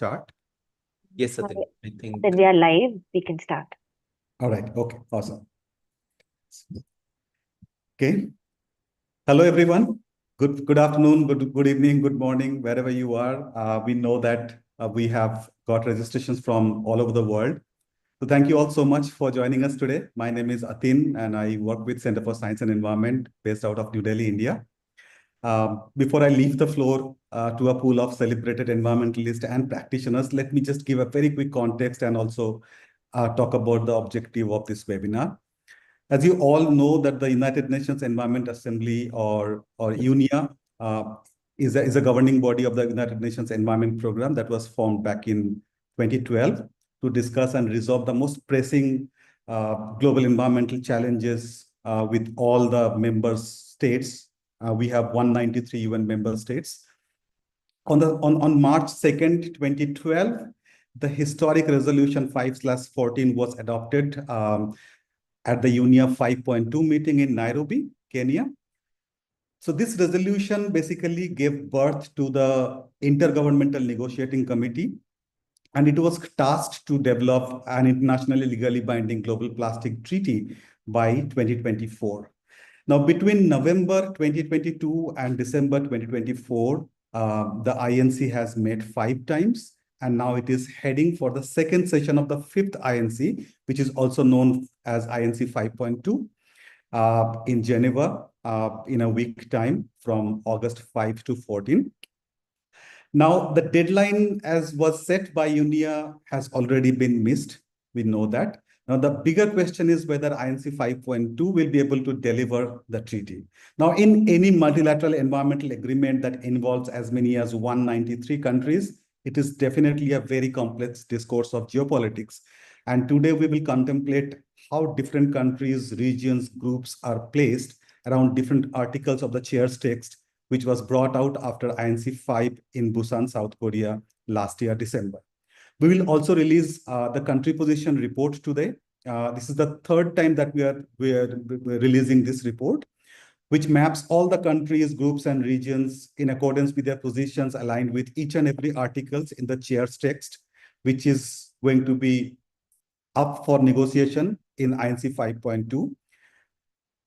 start? Yes, Atin. I think. Then we are live, we can start. All right. Okay. Awesome. Okay. Hello, everyone. Good afternoon, good evening, good morning, wherever you are. We know that we have got registrations from all over the world. So thank you all so much for joining us today. My name is Atin, and I work with Center for Science and Environment based out of New Delhi, India. Before I leave the floor to a pool of celebrated environmentalists and practitioners, let me just give a very quick context and also talk about the objective of this webinar. As you all know, that the United Nations Environment Assembly, or UNEA, is a governing body of the United Nations Environment Program that was formed back in 2012 to discuss and resolve the most pressing global environmental challenges with all the member states. We have 193 UN member states. On March 2nd, 2012, the historic resolution 5/14 was adopted at the UNEA 5.2 meeting in Nairobi, Kenya. So this resolution basically gave birth to the Intergovernmental Negotiating Committee, and it was tasked to develop an internationally legally binding global plastic treaty by 2024. Now, between November 2022 and December 2024, the INC has met 5 times, and now it is heading for the second session of the 5th INC, which is also known as INC 5.2, in Geneva in a week time from August 5 to 14. Now, the deadline as was set by UNEA has already been missed. We know that. Now, the bigger question is whether INC 5.2 will be able to deliver the treaty. Now, in any multilateral environmental agreement that involves as many as 193 countries, it is definitely a very complex discourse of geopolitics. And today we will contemplate how different countries, regions, groups are placed around different articles of the chair's text, which was brought out after INC 5 in Busan, South Korea last year, December. We will also release the country position report today. This is the 3rd time that we are releasing this report, which maps all the countries, groups, and regions in accordance with their positions aligned with each and every articles in the chair's text, which is going to be up for negotiation in INC 5.2.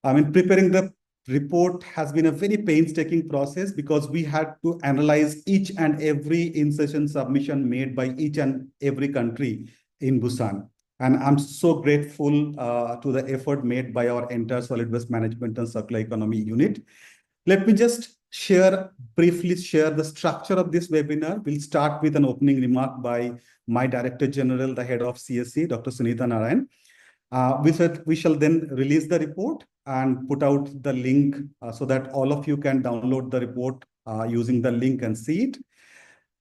I mean, preparing the report has been a very painstaking process because we had to analyze each and every in-session submission made by each and every country in Busan. And I'm so grateful to the effort made by our entire solid waste management and circular economy unit. Let me just briefly share the structure of this webinar. We'll start with an opening remark by my Director General, the head of CSE, Dr. Sunita Narayan. We shall then release the report and put out the link so that all of you can download the report using the link and see it.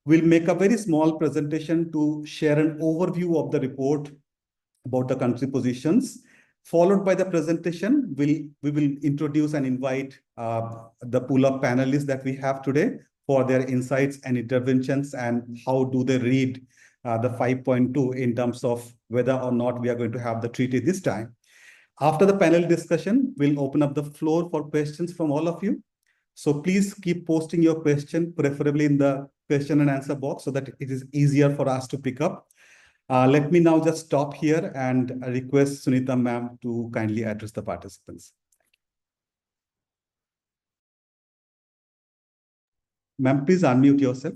We'll make a very small presentation to share an overview of the report about the country positions. Followed by the presentation, we will introduce and invite the pool of panelists that we have today for their insights and interventions and how do they read the 5.2 in terms of whether or not we are going to have the treaty this time. After the panel discussion, we'll open up the floor for questions from all of you. So please keep posting your question, preferably in the question and answer box so that it is easier for us to pick up. Let me now just stop here and request Sunita ma'am to kindly address the participants. Ma'am, please unmute yourself.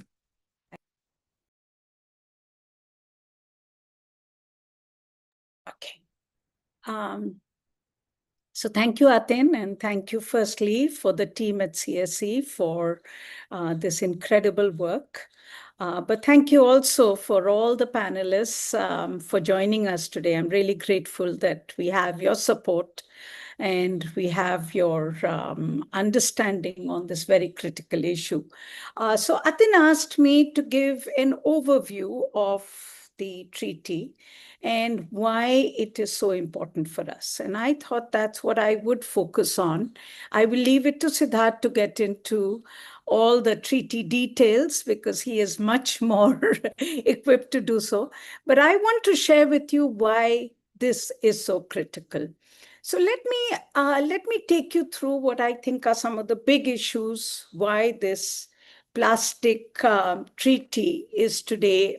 Okay. So thank you, Atin, and thank you firstly for the team at CSE for this incredible work. But thank you also for all the panelists for joining us today. I'm really grateful that we have your support and we have your understanding on this very critical issue. So Atin asked me to give an overview of the treaty and why it is so important for us. And I thought that's what I would focus on. I will leave it to Siddharth to get into all the treaty details because he is much more equipped to do so. But I want to share with you why this is so critical. So let me take you through what I think are some of the big issues why this plastic treaty is today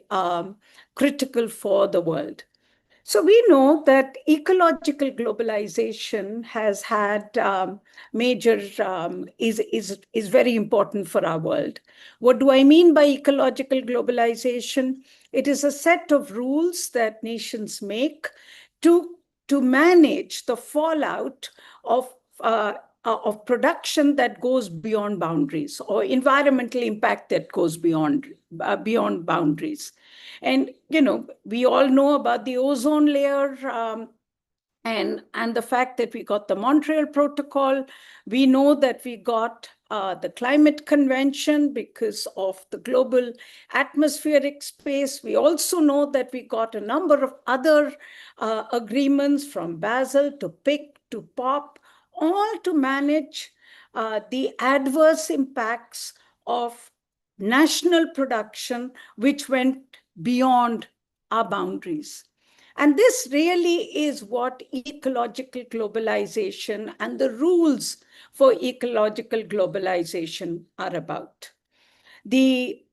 critical for the world. So we know that ecological globalization has had is very important for our world. What do I mean by ecological globalization? It is a set of rules that nations make to manage the fallout of production that goes beyond boundaries, or environmental impact that goes beyond boundaries. And, we all know about the ozone layer, and the fact that we got the Montreal Protocol. We know that we got the Climate Convention because of the global atmospheric space. We also know that we got a number of other agreements, from Basel to PIC to POP, all to manage the adverse impacts of national production, which went beyond our boundaries. And this really is what ecological globalization and the rules for ecological globalization are about. The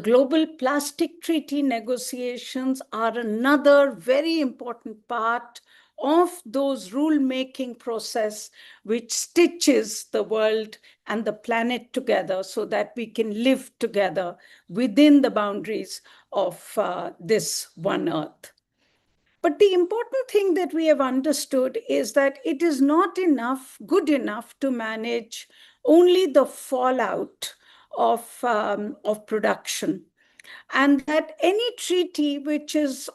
Global Plastic Treaty negotiations are another very important part of those rule-making process which stitches the world and the planet together so that we can live together within the boundaries of this one Earth. But the important thing that we have understood is that it is not good enough to manage only the fallout of production. And that any treaty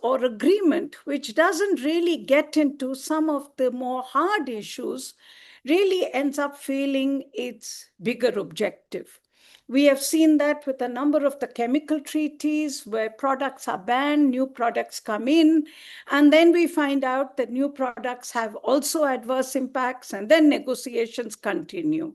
or agreement which doesn't really get into some of the more hard issues really ends up failing its bigger objective. We have seen that with a number of the chemical treaties where products are banned, new products come in, and then we find out that new products have also adverse impacts, and then negotiations continue.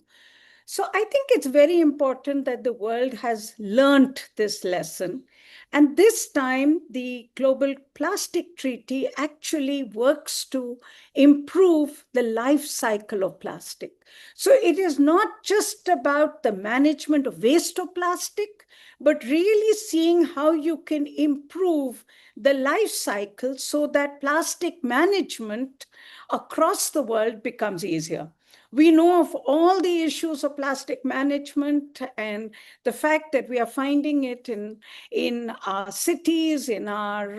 So I think it's very important that the world has learned this lesson. And this time, the Global Plastic Treaty actually works to improve the life cycle of plastic. So it is not just about the management of waste of plastic, but really seeing how you can improve the life cycle so that plastic management across the world becomes easier. We know of all the issues of plastic management and the fact that we are finding it in our cities, in our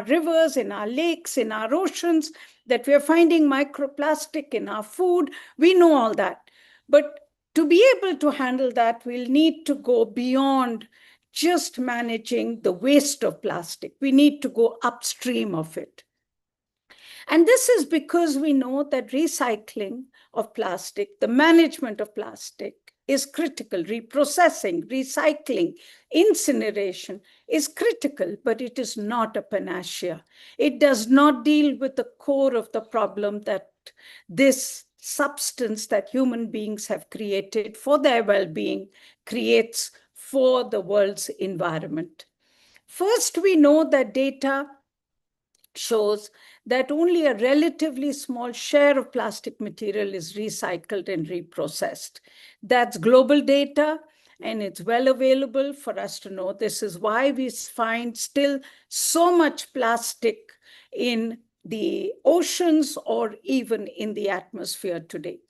rivers, in our lakes, in our oceans, that we are finding microplastic in our food. We know all that. But to be able to handle that, we'll need to go beyond just managing the waste of plastic. We need to go upstream of it. And this is because we know that recycling of plastic, the management of plastic, is critical. Reprocessing, recycling, incineration is critical, but it is not a panacea. It does not deal with the core of the problem that this substance that human beings have created for their well-being creates for the world's environment. First, we know that data shows that only a relatively small share of plastic material is recycled and reprocessed. That's global data, and it's well available for us to know. This is why we find still so much plastic in the oceans or even in the atmosphere today.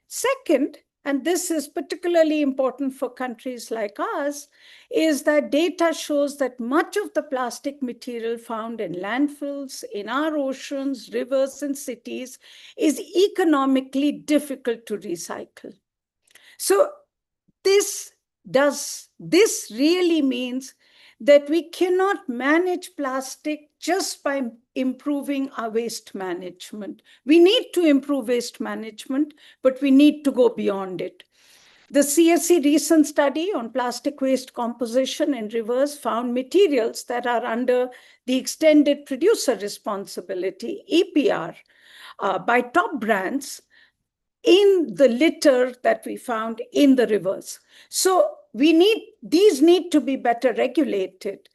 Second, and this is particularly important for countries like ours, is that data shows that much of the plastic material found in landfills, in our oceans, rivers, and cities is economically difficult to recycle. So this really means that we cannot manage plastic just by improving our waste management. We need to improve waste management, but we need to go beyond it. The CSE recent study on plastic waste composition in rivers found materials that are under the extended producer responsibility, EPR, by top brands in the litter that we found in the rivers. So these need to be better regulated.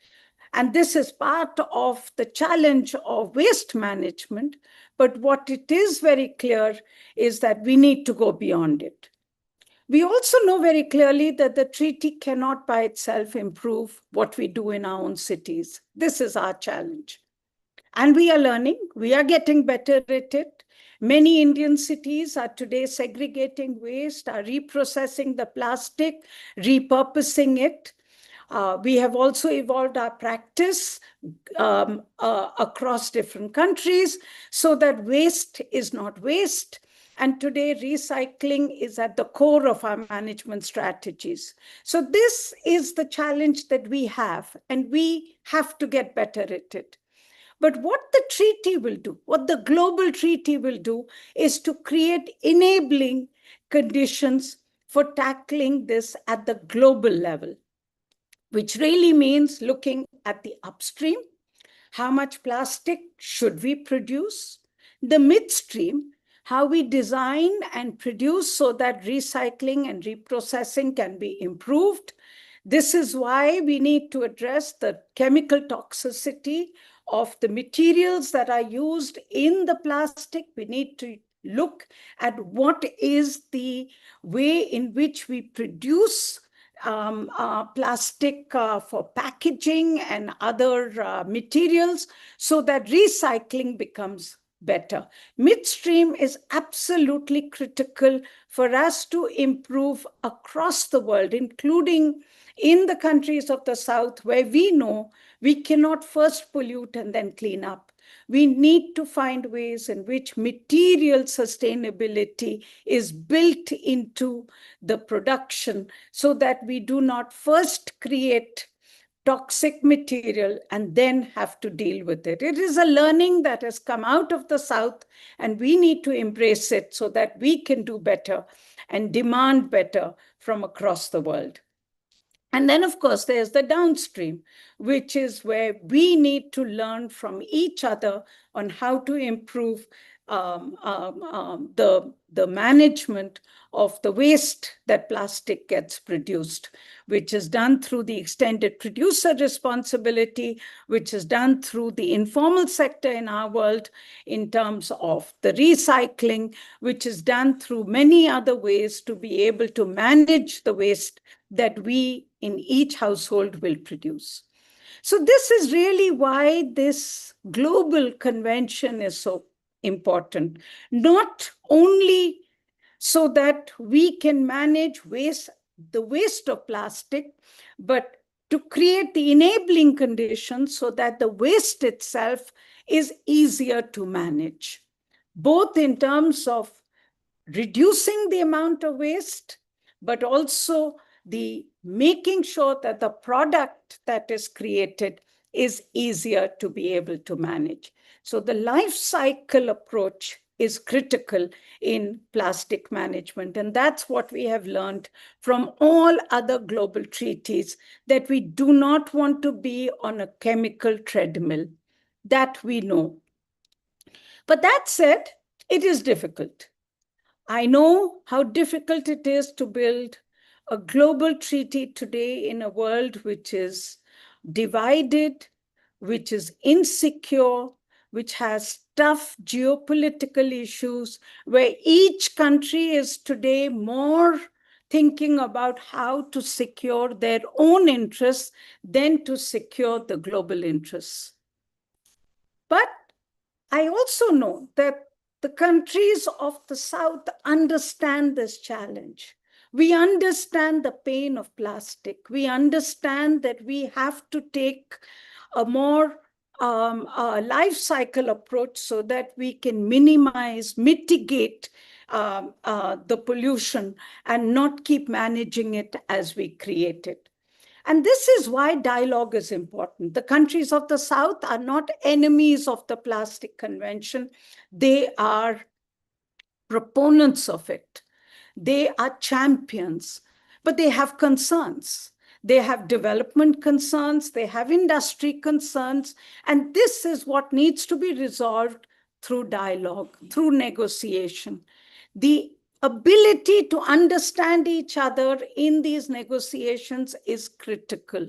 And this is part of the challenge of waste management. But what it is very clear is that we need to go beyond it. We also know very clearly that the treaty cannot by itself improve what we do in our own cities. This is our challenge. And we are learning, we are getting better at it. Many Indian cities are today segregating waste, are reprocessing the plastic, repurposing it. We have also evolved our practice across different countries so that waste is not waste. And today, recycling is at the core of our management strategies. So this is the challenge that we have, and we have to get better at it. But what the treaty will do, what the global treaty will do, is to create enabling conditions for tackling this at the global level, which really means looking at the upstream. How much plastic should we produce? The midstream, how we design and produce so that recycling and reprocessing can be improved. This is why we need to address the chemical toxicity of the materials that are used in the plastic. We need to look at what is the way in which we produce plastic for packaging and other materials so that recycling becomes better. Midstream is absolutely critical for us to improve across the world, including in the countries of the South, where we know we cannot first pollute and then clean up. We need to find ways in which material sustainability is built into the production so that we do not first create toxic material and then have to deal with it. It is a learning that has come out of the South, and we need to embrace it so that we can do better and demand better from across the world. And then, of course, there's the downstream, which is where we need to learn from each other on how to improve the management of the waste that plastic gets produced, which is done through the extended producer responsibility, which is done through the informal sector in our world in terms of the recycling, which is done through many other ways to be able to manage the waste that we in each household will produce. So this is really why this global convention is so important, not only so that we can manage the waste of plastic, but to create the enabling conditions so that the waste itself is easier to manage, both in terms of reducing the amount of waste, but also the making sure that the product that is created is easier to be able to manage. So the life cycle approach is critical in plastic management. And that's what we have learned from all other global treaties, that we do not want to be on a chemical treadmill. That we know. But that said, it is difficult. I know how difficult it is to build a global treaty today in a world which is divided, which is insecure, which has tough geopolitical issues, where each country is today more thinking about how to secure their own interests than to secure the global interests. But I also know that the countries of the South understand this challenge. We understand the pain of plastic. We understand that we have to take a more life cycle approach so that we can mitigate the pollution and not keep managing it as we create it. And this is why dialogue is important. The countries of the South are not enemies of the Plastic Convention. They are proponents of it. They are champions, but they have concerns. They have development concerns, they have industry concerns, and this is what needs to be resolved through dialogue, through negotiation. The ability to understand each other in these negotiations is critical.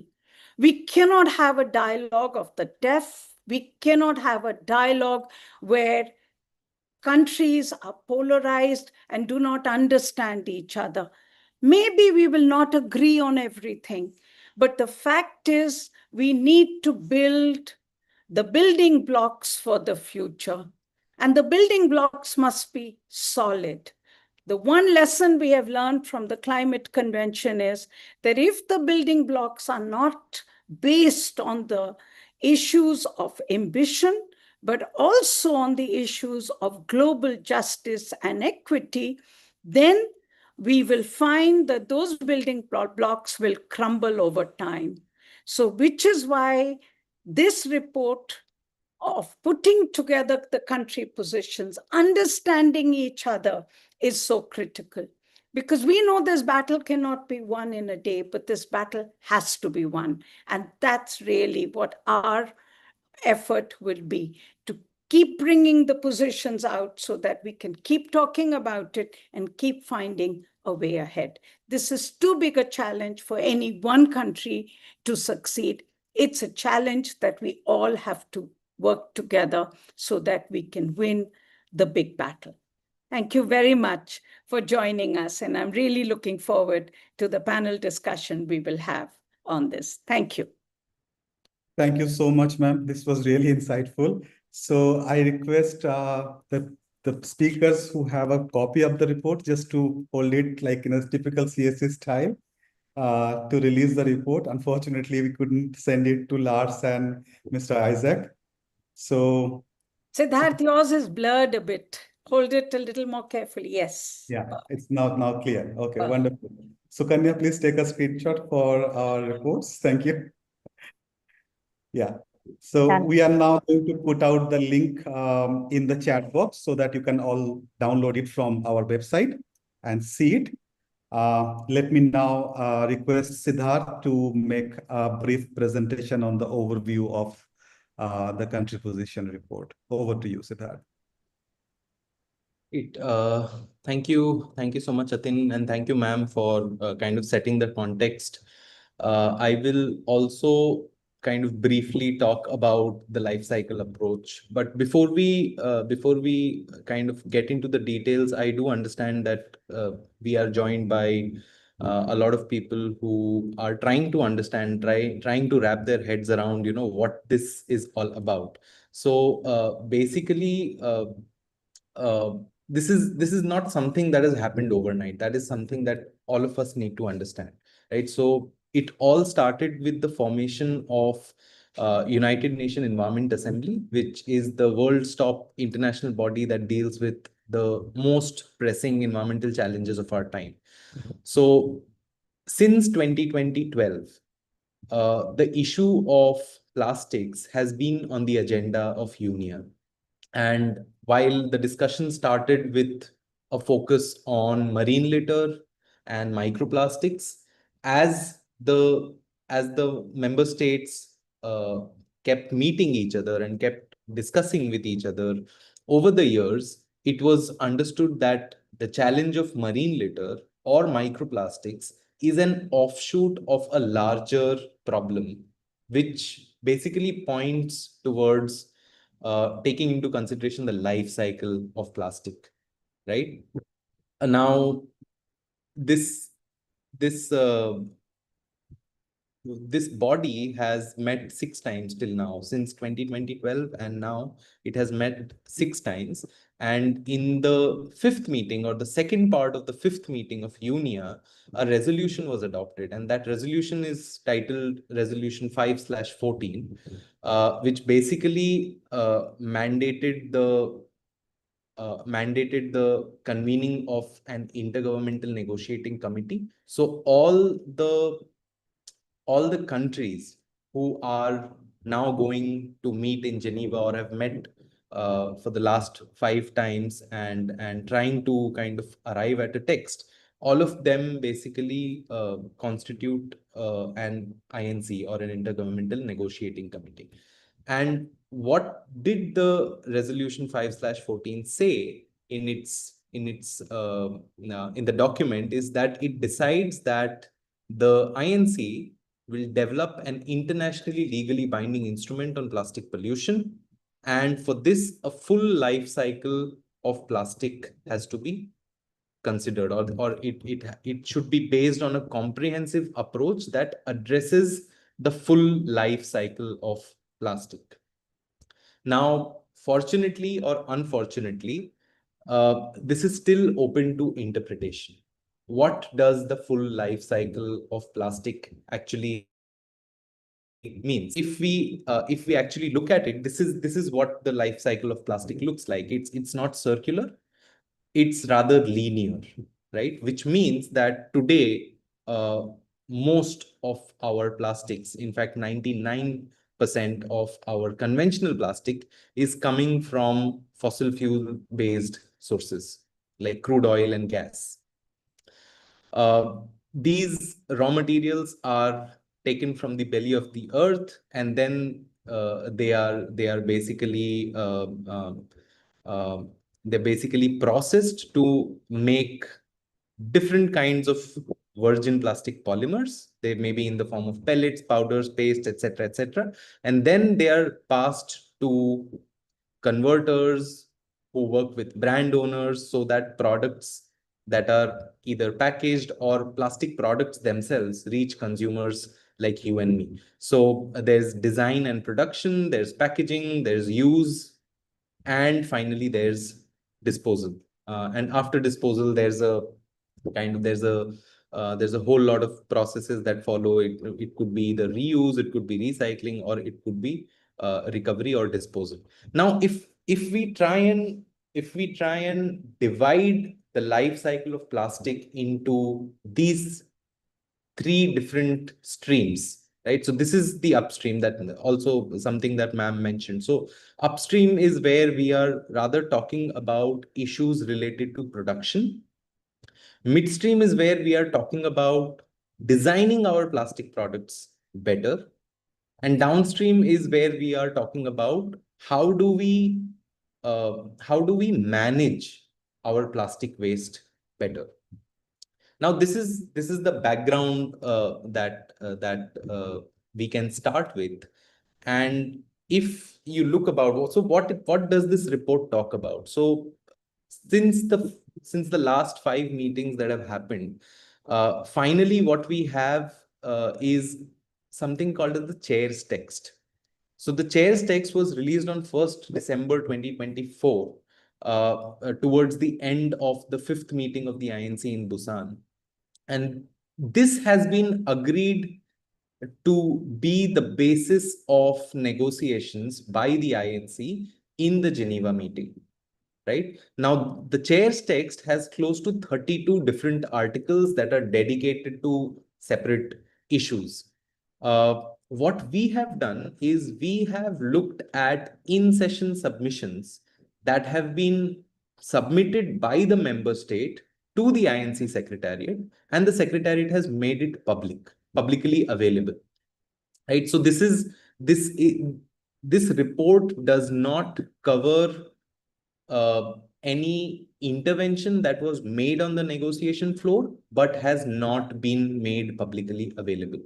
We cannot have a dialogue of the deaf. We cannot have a dialogue where countries are polarized and do not understand each other. Maybe we will not agree on everything, but the fact is we need to build the building blocks for the future. And the building blocks must be solid. The one lesson we have learned from the climate convention is that if the building blocks are not based on the issues of ambition, but also on the issues of global justice and equity, then we will find that those building blocks will crumble over time. So, which is why this report of putting together the country positions, understanding each other is so critical. Because we know this battle cannot be won in a day, but this battle has to be won. And that's really what our effort will be, to keep bringing the positions out so that we can keep talking about it and keep finding a way ahead. This is too big a challenge for any one country to succeed. It's a challenge that we all have to work together so that we can win the big battle. Thank you very much for joining us, and I'm really looking forward to the panel discussion we will have on this. Thank you. Thank you so much, ma'am. This was really insightful. So I request the speakers who have a copy of the report just to hold it like in a typical CSC style to release the report. Unfortunately, we couldn't send it to Lars and Mr. Isaac. So Siddharth, yours is blurred a bit. Hold it a little more carefully. Yes. yeah, it's now clear. Okay, wonderful. So Kanya, please take a screenshot for our reports. Thank you. Yeah. So Done. we are now going to put out the link in the chat box so that you can all download it from our website and see it. Let me now request Siddharth to make a brief presentation on the overview of the country position report. Over to you, Siddharth. Thank you so much, Atin, and thank you, ma'am, for kind of setting the context. I will also kind of briefly talk about the life cycle approach. But before we kind of get into the details, I do understand that we are joined by a lot of people who are trying to understand, trying to wrap their heads around, what this is all about. So basically, this is not something that has happened overnight. That is something that all of us need to understand, right? So it all started with the formation of United Nations Environment Assembly, which is the world's top international body that deals with the most pressing environmental challenges of our time. So since 2012, the issue of plastics has been on the agenda of UNIA. And while the discussion started with a focus on marine litter and microplastics, as the member states kept meeting each other and kept discussing with each other over the years, it was understood that the challenge of marine litter or microplastics is an offshoot of a larger problem, which basically points towards taking into consideration the life cycle of plastic, right? Now, this body has met 6 times till now, since 2012, and now it has met 6 times. And in the 5th meeting, or the second part of the 5th meeting of UNIA, a resolution was adopted, and that resolution is titled Resolution 5/14, which basically mandated the convening of an intergovernmental negotiating committee. So all the countries who are now going to meet in Geneva or have met for the last 5 times and trying to kind of arrive at a text, all of them basically constitute an INC, or an intergovernmental negotiating committee. And what did the resolution 5/14 say in the document is that it decides that the INC will develop an internationally legally binding instrument on plastic pollution. And for this, a full life cycle of plastic has to be considered, or it should be based on a comprehensive approach that addresses the full life cycle of plastic. Now, fortunately or unfortunately, this is still open to interpretation. What does the full life cycle of plastic actually means? If we actually look at it, this is what the life cycle of plastic looks like. It's not circular, it's rather linear, right? Which means that today, most of our plastics, in fact, 99% of our conventional plastic is coming from fossil fuel based sources like crude oil and gas. These raw materials are taken from the belly of the earth, and then they are basically they're basically processed to make different kinds of virgin plastic polymers. They may be in the form of pellets, powders, paste, etc., etc., and then they are passed to converters who work with brand owners so that products that are either packaged or plastic products themselves reach consumers like you and me. So there's design and production, there's packaging, there's use, and finally there's disposal. And after disposal, there's a there's a whole lot of processes that follow. It could be the reuse, it could be recycling, or it could be recovery or disposal. Now, if we try and divide the life cycle of plastic into these three different streams, right? So this is the upstream, that also something that ma'am mentioned. So upstream is where we are rather talking about issues related to production. Midstream is where we are talking about designing our plastic products better. And downstream is where we are talking about how do we manage our plastic waste better. Now, this is the background that we can start with. And if you look about, so what does this report talk about? So since the last 5 meetings that have happened, finally what we have is something called as the chair's text. So the chair's text was released on 1st December 2024, towards the end of the 5th meeting of the INC in Busan. And this has been agreed to be the basis of negotiations by the INC in the Geneva meeting. Right now, the chair's text has close to 32 different articles that are dedicated to separate issues. What we have done is we have looked at in-session submissions that have been submitted by the member state to the INC Secretariat, and the Secretariat has made it publicly available. Right. So this report does not cover any intervention that was made on the negotiation floor, but has not been made publicly available.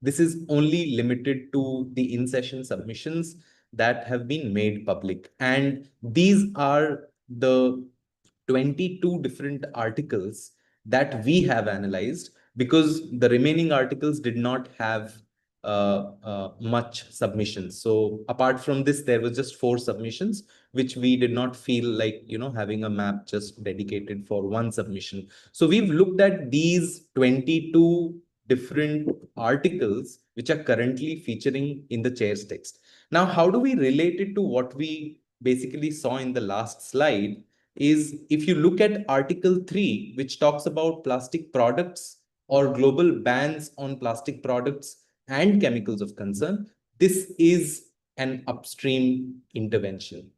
This is only limited to the in-session submissions that have been made public. And these are the 22 different articles that we have analyzed, because the remaining articles did not have much submissions. So apart from this, there was just 4 submissions, which we did not feel like, having a map just dedicated for one submission. So we've looked at these 22 different articles, which are currently featuring in the chair's text. Now, how do we relate it to what we basically saw in the last slide? Is if you look at Article 3, which talks about plastic products or global bans on plastic products and chemicals of concern, this is an upstream intervention.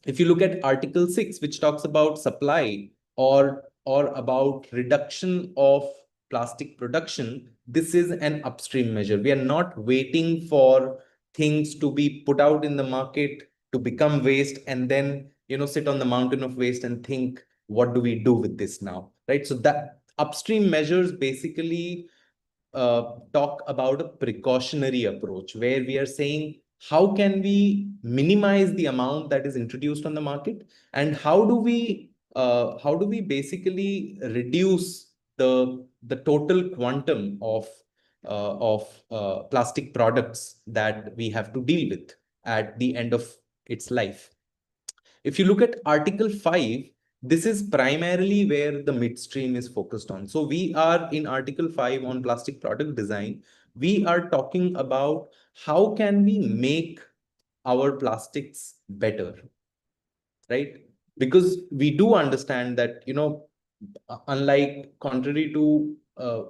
If you look at Article 6, which talks about supply or about reduction of plastic production, this is an upstream measure. We are not waiting for things to be put out in the market to become waste and then sit on the mountain of waste and think, what do we do with this now, right? So that upstream measures basically talk about a precautionary approach, where we are saying, how can we minimize the amount that is introduced on the market, and how do we how do we basically reduce the total quantum of plastic products that we have to deal with at the end of its life. If you look at Article 5, this is primarily where the midstream is focused on. So we are in Article 5 on plastic product design. We are talking about how can we make our plastics better, right? Because we do understand that, unlike contrary to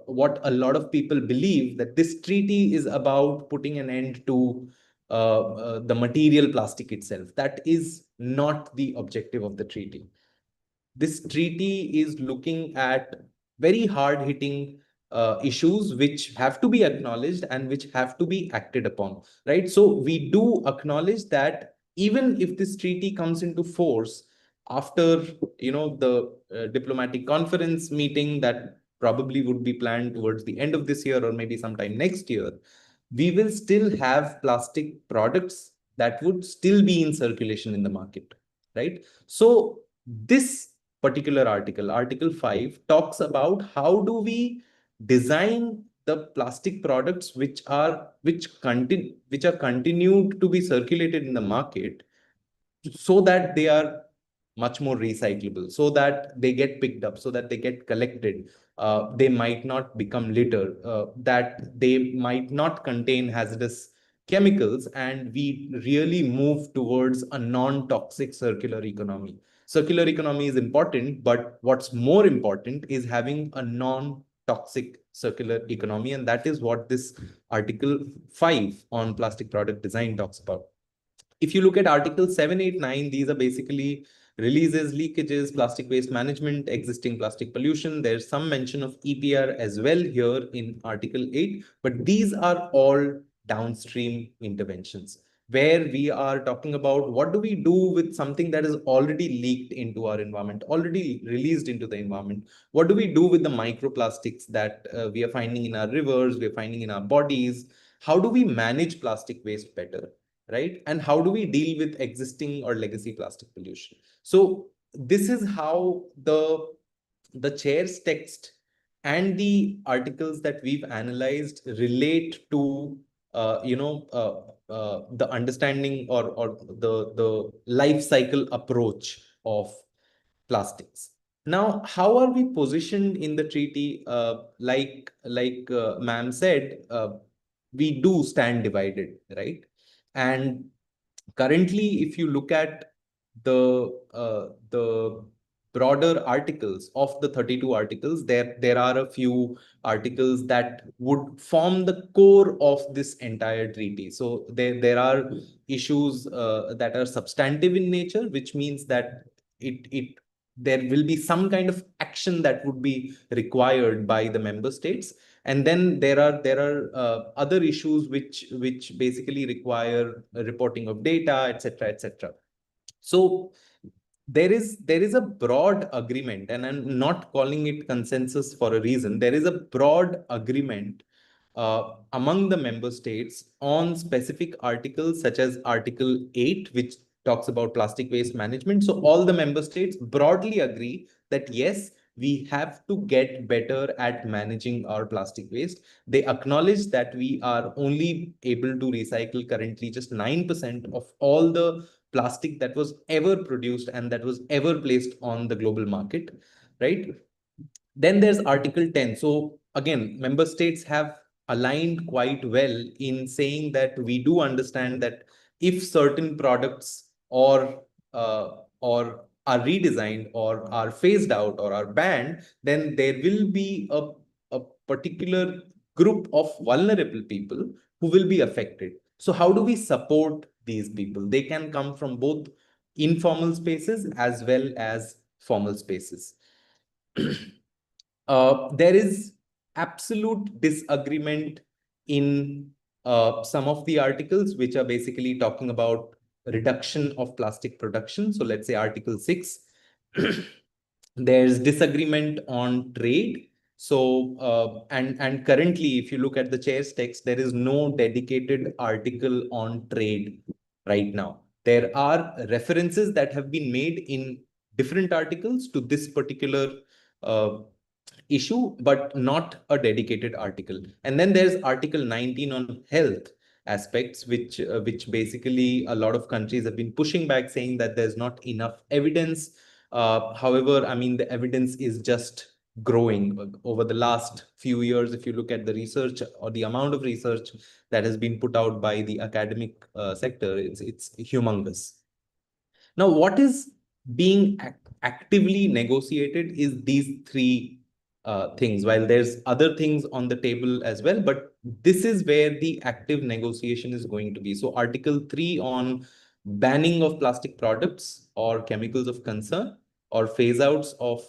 what a lot of people believe, that this treaty is about putting an end to the material plastic itself. That is not the objective of the treaty. This treaty is looking at very hard hitting issues which have to be acknowledged and which have to be acted upon, right? So we do acknowledge that even if this treaty comes into force after, the diplomatic conference meeting that probably would be planned towards the end of this year or maybe sometime next year, we will still have plastic products that would still be in circulation in the market, right? So this particular article, Article 5, talks about how do we design the plastic products which are continued to be circulated in the market, so that they are much more recyclable, so that they get picked up, so that they get collected. They might not become litter, that they might not contain hazardous chemicals, and we really move towards a non-toxic circular economy. Circular economy is important, but what's more important is having a non-toxic circular economy, and that is what this Article 5 on plastic product design talks about. If you look at Article 7, 8, 9, these are basically releases, leakages, plastic waste management, existing plastic pollution. There's some mention of EPR as well here in Article 8, but these are all downstream interventions where we are talking about what do we do with something that is already leaked into our environment, already released into the environment. What do we do with the microplastics that we are finding in our rivers, we are finding in our bodies? How do we manage plastic waste better? Right? And how do we deal with existing or legacy plastic pollution? So this is how the chair's text and the articles that we've analyzed relate to the understanding or the life cycle approach of plastics. Now, how are we positioned in the treaty? Like ma'am said, we do stand divided, right? And currently, if you look at the broader articles of the 32 articles, there are a few articles that would form the core of this entire treaty. So there are issues that are substantive in nature, which means that it there will be some kind of action that would be required by the member states. And then there are other issues which basically require reporting of data, etc., etc. So there is a broad agreement, and I'm not calling it consensus for a reason. There is a broad agreement among the member states on specific articles, such as Article 8, which talks about plastic waste management. So all the member states broadly agree that yes, we have to get better at managing our plastic waste. They acknowledge that we are only able to recycle currently just 9% of all the plastic that was ever produced and that was ever placed on the global market, right? Then there's Article 10. So again, member states have aligned quite well in saying that we do understand that if certain products or are redesigned or are phased out or are banned, then there will be a particular group of vulnerable people who will be affected. So how do we support these people? They can come from both informal spaces as well as formal spaces. There is absolute disagreement in some of the articles, which are basically talking about reduction of plastic production. So let's say Article 6. There's disagreement on trade. So and currently, if you look at the chair's text, there is no dedicated article on trade right now. There are references that have been made in different articles to this particular issue, but not a dedicated article. And then there's Article 19 on health aspects, which basically a lot of countries have been pushing back, saying that there's not enough evidence. However, I mean, the evidence is just growing over the last few years. If you look at the research or the amount of research that has been put out by the academic sector, it's humongous. Now, what is being actively negotiated is these three things, while there's other things on the table as well, but this is where the active negotiation is going to be. So Article 3 on banning of plastic products or chemicals of concern, or phase outs of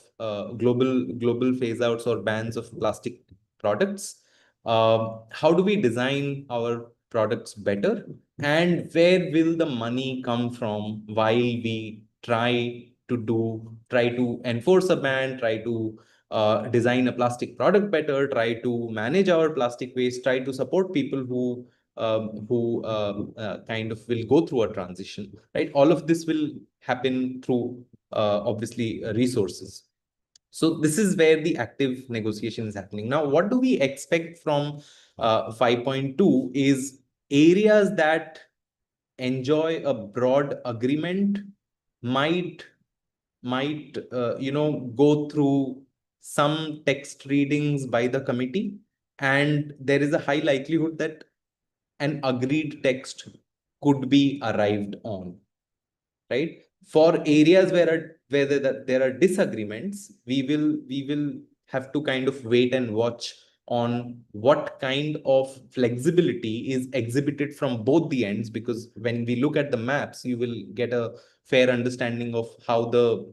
global phase outs or bans of plastic products. How do we design our products better? And where will the money come from while we try to enforce a ban, try to design a plastic product better, try to manage our plastic waste, try to support people who kind of will go through a transition, right? All of this will happen through obviously resources. So this is where the active negotiation is happening. Now, what do we expect from 5.2 is areas that enjoy a broad agreement might go through some text readings by the committee, and there is a high likelihood that an agreed text could be arrived on, right? For areas where there are disagreements, we will have to kind of wait and watch on what kind of flexibility is exhibited from both the ends, because when we look at the maps, you will get a fair understanding of how the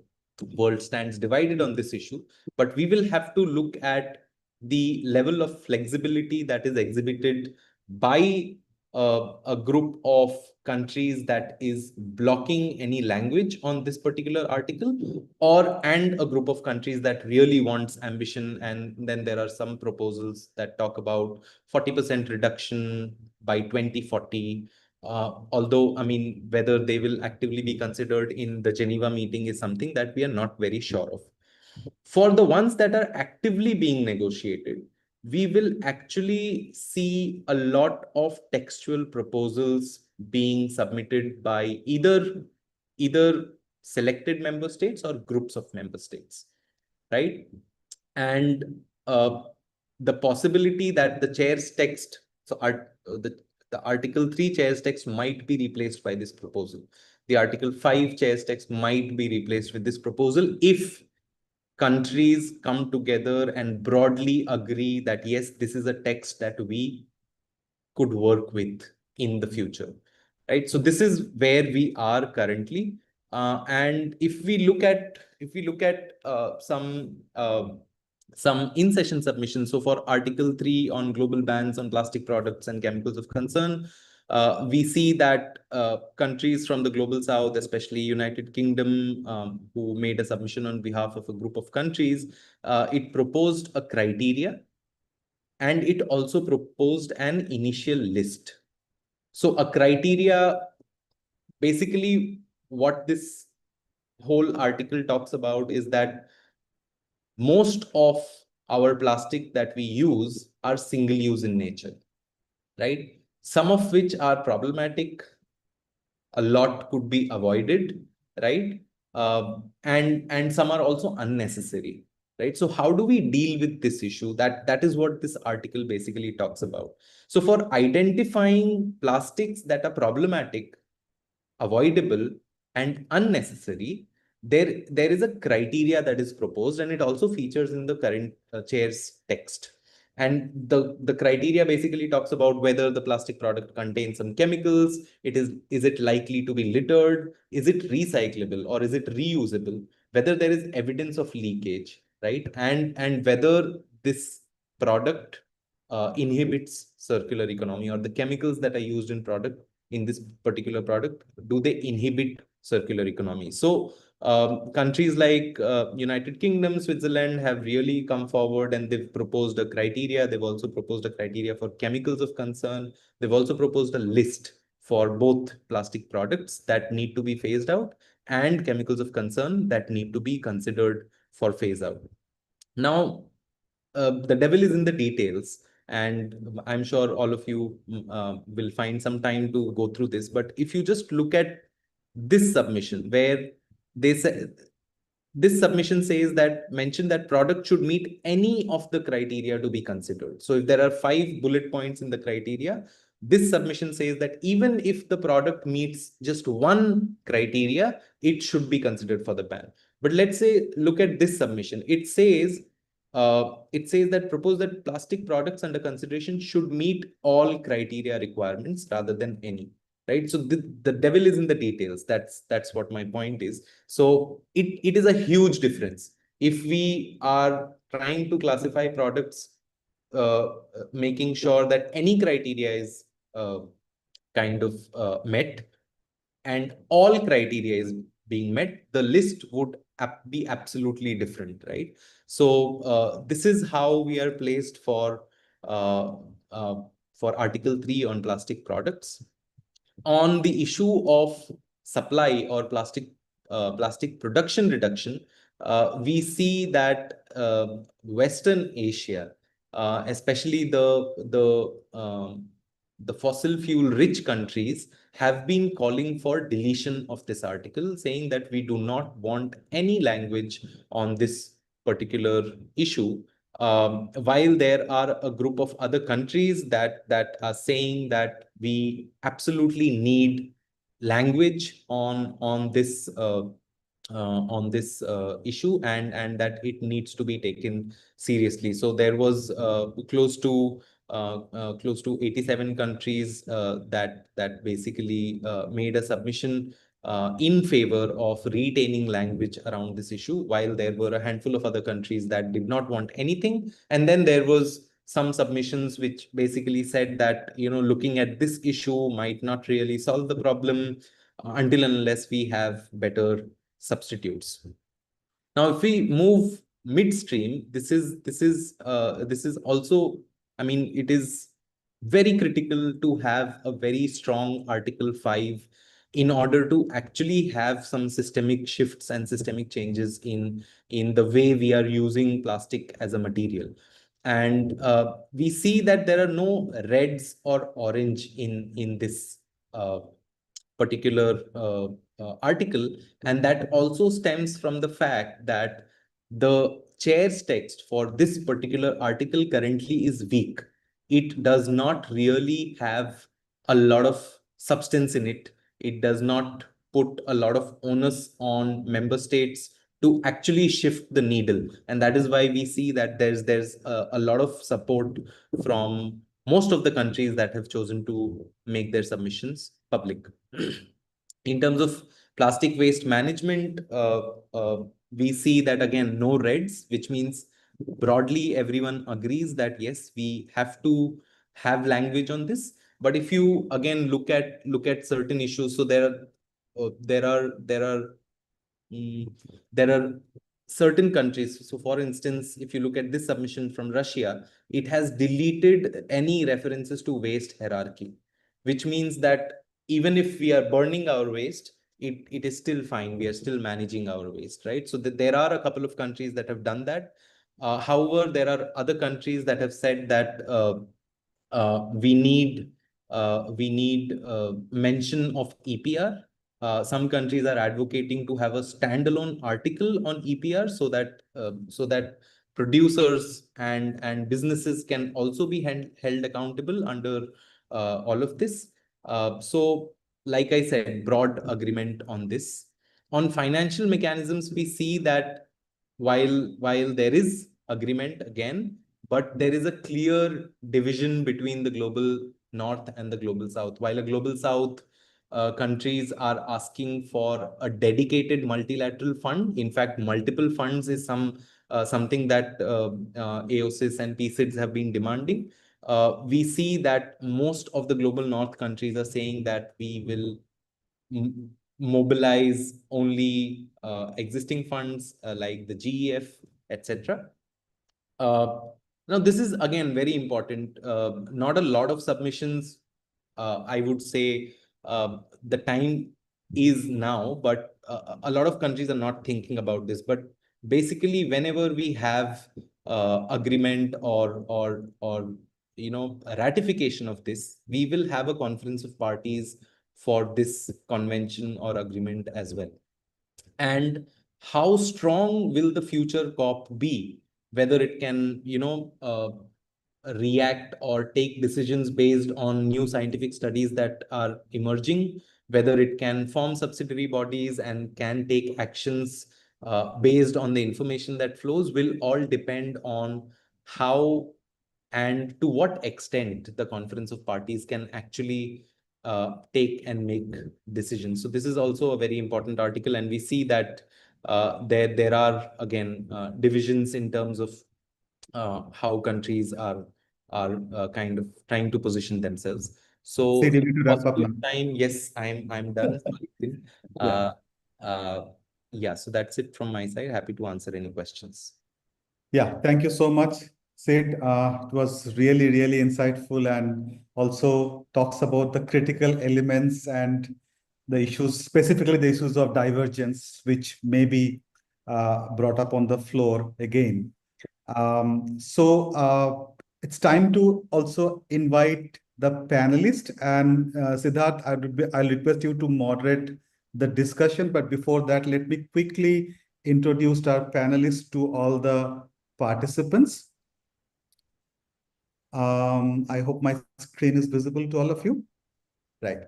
world stands divided on this issue. But we will have to look at the level of flexibility that is exhibited by a group of countries that is blocking any language on this particular article, and a group of countries that really wants ambition. And then there are some proposals that talk about 40% reduction by 2040. Although, I mean, whether they will actively be considered in the Geneva meeting is something that we are not very sure of. For the ones that are actively being negotiated, we will actually see a lot of textual proposals being submitted by either selected member states or groups of member states, right? And the possibility that the chair's text, the Article 3 chair's text might be replaced by this proposal. The Article 5 chair's text might be replaced with this proposal if countries come together and broadly agree that, yes, this is a text that we could work with in the future, right? So this is where we are currently. And if we look at some in-session submissions, so for Article 3 on global bans on plastic products and chemicals of concern, we see that countries from the global south, especially United Kingdom, who made a submission on behalf of a group of countries, it proposed a criteria, and it also proposed an initial list. So a criteria, basically what this whole article talks about is that most of our plastic that we use are single use in nature, right? Some of which are problematic, a lot could be avoided, right? And some are also unnecessary, right? So how do we deal with this issue? That is what this article basically talks about. So for identifying plastics that are problematic, avoidable, and unnecessary, there is a criteria that is proposed, and it also features in the current chair's text. And the criteria basically talks about whether the plastic product contains some chemicals, is it likely to be littered, is it recyclable, or is it reusable, whether there is evidence of leakage, right? And whether this product inhibits circular economy, or the chemicals that are used in this particular product, do they inhibit circular economy? So countries like United Kingdom, Switzerland have really come forward, and they've proposed a criteria. They've also proposed a criteria for chemicals of concern. They've also proposed a list for both plastic products that need to be phased out, and chemicals of concern that need to be considered for phase out. Now, the devil is in the details, and I'm sure all of you will find some time to go through this. But if you just look at this submission, where they say, this submission says that mention that product should meet any of the criteria to be considered. So if there are 5 bullet points in the criteria, this submission says that even if the product meets just one criteria, it should be considered for the ban. But let's say, look at this submission. It says that propose that plastic products under consideration should meet all criteria requirements rather than any. Right. So the devil is in the details. That's what my point is. So it is a huge difference. If we are trying to classify products, making sure that any criteria is kind of met, and all criteria is being met, the list would be absolutely different, right? So this is how we are placed uh, for Article 3 on plastic products. On the issue of supply or plastic production reduction, we see that Western Asia, especially the fossil fuel rich countries, have been calling for deletion of this article, saying that we do not want any language on this particular issue. While there are a group of other countries that are saying that we absolutely need language on this issue, and that it needs to be taken seriously. So there was close to 87 countries that basically made a submission in favor of retaining language around this issue, while there were a handful of other countries that did not want anything. And then there was some submissions which basically said that, looking at this issue might not really solve the problem until and unless we have better substitutes. Now, if we move midstream, this is also, I mean, it is very critical to have a very strong Article 5 in order to actually have some systemic shifts and systemic changes in the way we are using plastic as a material. And we see that there are no reds or orange in this particular article, and that also stems from the fact that the chair's text for this particular article currently is weak. It does not really have a lot of substance in it. It does not put a lot of onus on member states to actually shift the needle, and that is why we see that there's a lot of support from most of the countries that have chosen to make their submissions public. In terms of plastic waste management, we see that again, no reds, which means broadly everyone agrees that yes, we have to have language on this. But if you again look at certain issues, so there are certain countries. So for instance, if you look at this submission from Russia, it has deleted any references to waste hierarchy, which means that even if we are burning our waste, it is still fine. We are still managing our waste, right? So there are a couple of countries that have done that. However, there are other countries that have said that we need mention of EPR. Some countries are advocating to have a standalone article on EPR, so that producers and businesses can also be held accountable under all of this. So, like I said, broad agreement on this. On financial mechanisms, we see that while there is agreement again, but there is a clear division between the global north and the global south. While a global south countries are asking for a dedicated multilateral fund. In fact, multiple funds is something that AOSIS and PCIDs have been demanding. We see that most of the global north countries are saying that we will mobilize only existing funds like the GEF, etc. Now, this is again very important. Not a lot of submissions. I would say the time is now, but a lot of countries are not thinking about this. But basically, whenever we have agreement or a ratification of this, we will have a conference of parties for this convention or agreement as well. And how strong will the future COP be? Whether it can, react or take decisions based on new scientific studies that are emerging, whether it can form subsidiary bodies and can take actions based on the information that flows, will all depend on how and to what extent the conference of parties can actually take and make decisions. So this is also a very important article, and we see that there are again divisions in terms of how countries are kind of trying to position themselves. So Sid, you need to wrap up now. time, yes, I'm done. Yeah. Yeah, so that's it from my side. Happy to answer any questions. Yeah, thank you so much, Sid. It was really, really insightful and also talks about the critical elements and the issues, specifically the issues of divergence, which may be brought up on the floor again. It's time to also invite the panelists, and Siddharth, I'll request you to moderate the discussion. But before that, let me quickly introduce our panelists to all the participants. I hope my screen is visible to all of you. Right.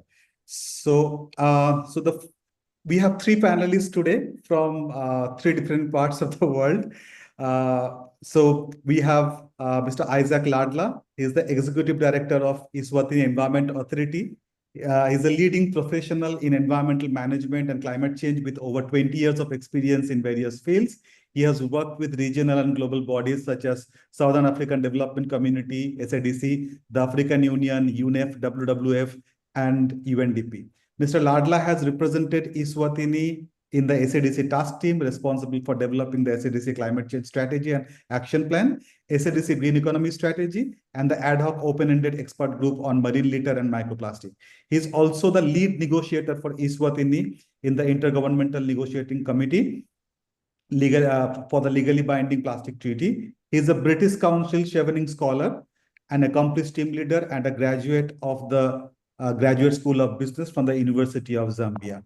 We have three panelists today from three different parts of the world. So we have Mr. Isaac Ladla. He's the Executive Director of Eswatini Environment Authority. He's a leading professional in environmental management and climate change with over 20 years of experience in various fields. He has worked with regional and global bodies such as Southern African Development Community, SADC, the African Union, UNEP, WWF, and UNDP. Mr. Ladla has represented Eswatini in the SADC task team responsible for developing the SADC climate change strategy and action plan, SADC green economy strategy, and the ad hoc open-ended expert group on marine litter and microplastic. He is also the lead negotiator for Eswatini in the Intergovernmental Negotiating Committee for the legally binding plastic treaty. He is a British Council Chevening scholar, an accomplished team leader, and a graduate of the Graduate School of Business from the University of Zambia.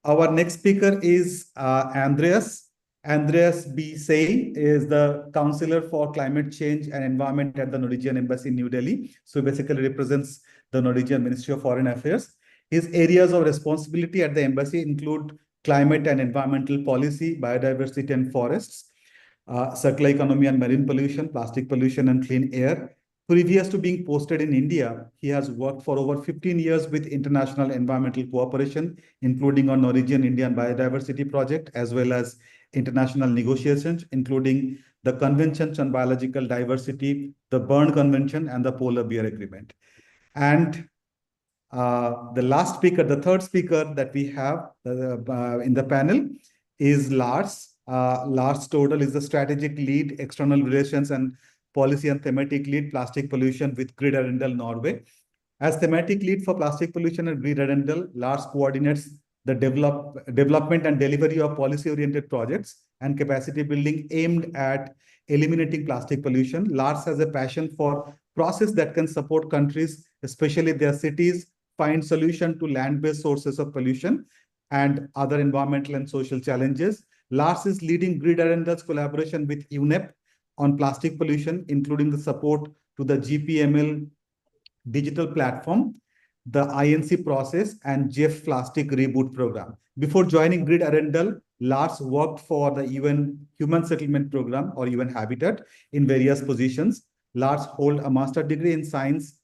Our next speaker is Andreas. Andreas B. Say is the Counselor for Climate Change and Environment at the Norwegian Embassy in New Delhi. So basically represents the Norwegian Ministry of Foreign Affairs. His areas of responsibility at the embassy include climate and environmental policy, biodiversity and forests, circular economy and marine pollution, plastic pollution and clean air. Previous to being posted in India, he has worked for over 15 years with international environmental cooperation, including on Norwegian Indian Biodiversity Project, as well as international negotiations, including the Conventions on Biological Diversity, the Berne Convention, and the Polar Bear Agreement. And the last speaker, the third speaker that we have in the panel is Lars. Lars Stordal is the strategic lead, external relations and policy and thematic lead, plastic pollution with Grid Arendal, Norway. As thematic lead for plastic pollution and Grid Arendal, Lars coordinates the development and delivery of policy-oriented projects and capacity building aimed at eliminating plastic pollution. Lars has a passion for process that can support countries, especially their cities, find solution to land-based sources of pollution and other environmental and social challenges. Lars is leading Grid Arendal's collaboration with UNEP on plastic pollution, including the support to the GPML digital platform, the INC process, and Jeff Plastic Reboot Program. Before joining Grid Arendal, Lars worked for the UN Human Settlement Program or UN Habitat in various positions. Lars holds a master's degree in science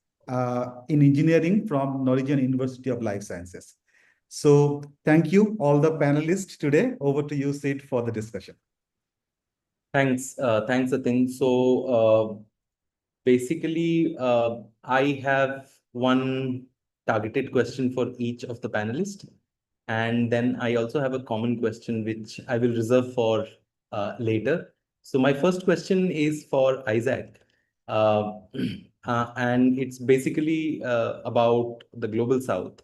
in engineering from Norwegian University of Life Sciences. So thank you, all the panelists today. Over to you, Sid, for the discussion. Thanks, Atin. So basically, I have one targeted question for each of the panelists. And then I also have a common question, which I will reserve for later. So my first question is for Isaac. And it's basically about the Global South.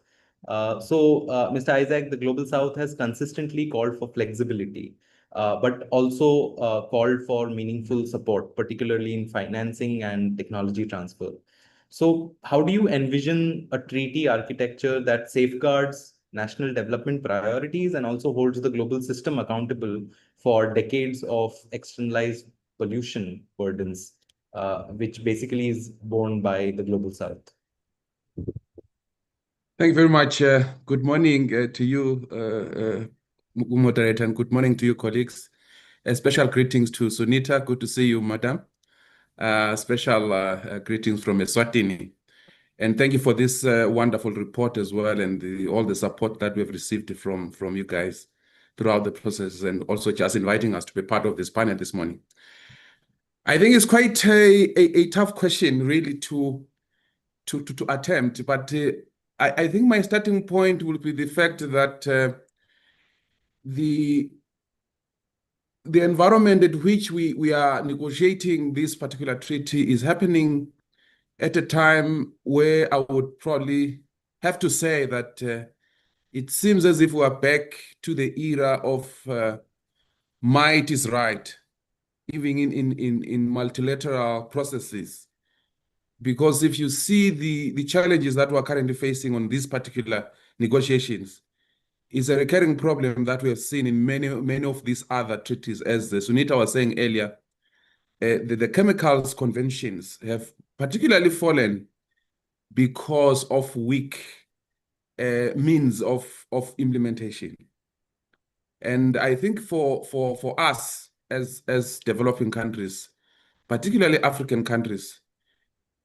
Mr. Isaac, the Global South has consistently called for flexibility, but also called for meaningful support, particularly in financing and technology transfer. So, how do you envision a treaty architecture that safeguards national development priorities and also holds the global system accountable for decades of externalized pollution burdens, which basically is borne by the Global South? Thank you very much. Good morning to you, moderator, and good morning to you, colleagues. Special greetings to Sunita. Good to see you, madam. Special greetings from Eswatini. And thank you for this wonderful report as well, and all the support that we've received from you guys throughout the process, and also just inviting us to be part of this panel this morning. I think it's quite a tough question, really, to attempt, but I think my starting point will be the fact that the environment at which we are negotiating this particular treaty is happening at a time where I would probably have to say that it seems as if we are back to the era of might is right, even in multilateral processes. Because if you see the challenges that we're currently facing on these particular negotiations, is a recurring problem that we have seen in many of these other treaties. As Sunita was saying earlier, the chemicals conventions have particularly fallen because of weak means of implementation. And I think for us as developing countries, particularly African countries,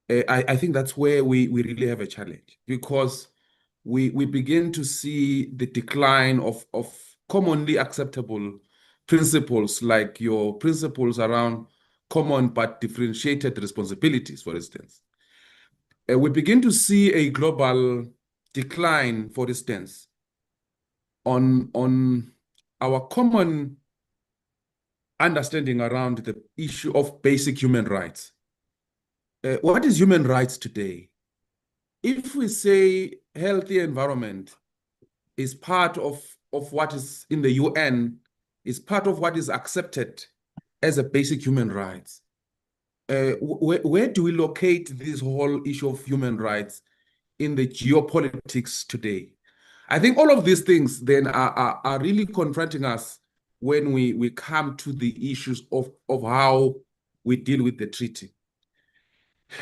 I think that's where we really have a challenge, because we begin to see the decline of commonly acceptable principles, like your principles around common but differentiated responsibilities, for instance. We begin to see a global decline, for instance, on our common understanding around the issue of basic human rights. What is human rights today? If we say healthy environment is part of what is in the UN, is part of what is accepted as a basic human rights, where do we locate this whole issue of human rights in the geopolitics today? I think all of these things then are really confronting us when we come to the issues of how we deal with the treaty.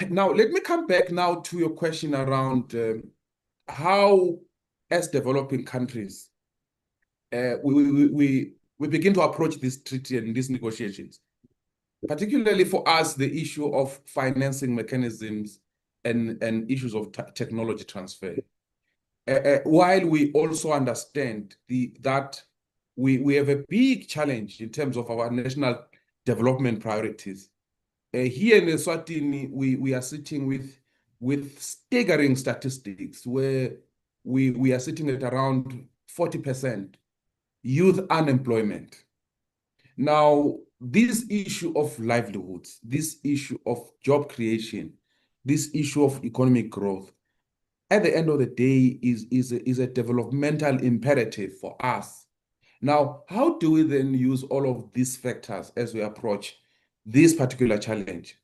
Now, let me come back now to your question around how, as developing countries, we begin to approach this treaty and these negotiations. Particularly for us, the issue of financing mechanisms and issues of technology transfer. While we also understand that we have a big challenge in terms of our national development priorities. Here in Eswatini, we are sitting with staggering statistics where we are sitting at around 40% youth unemployment. Now, this issue of livelihoods, this issue of job creation, this issue of economic growth, at the end of the day is a developmental imperative for us. Now, how do we then use all of these factors as we approach this particular challenge?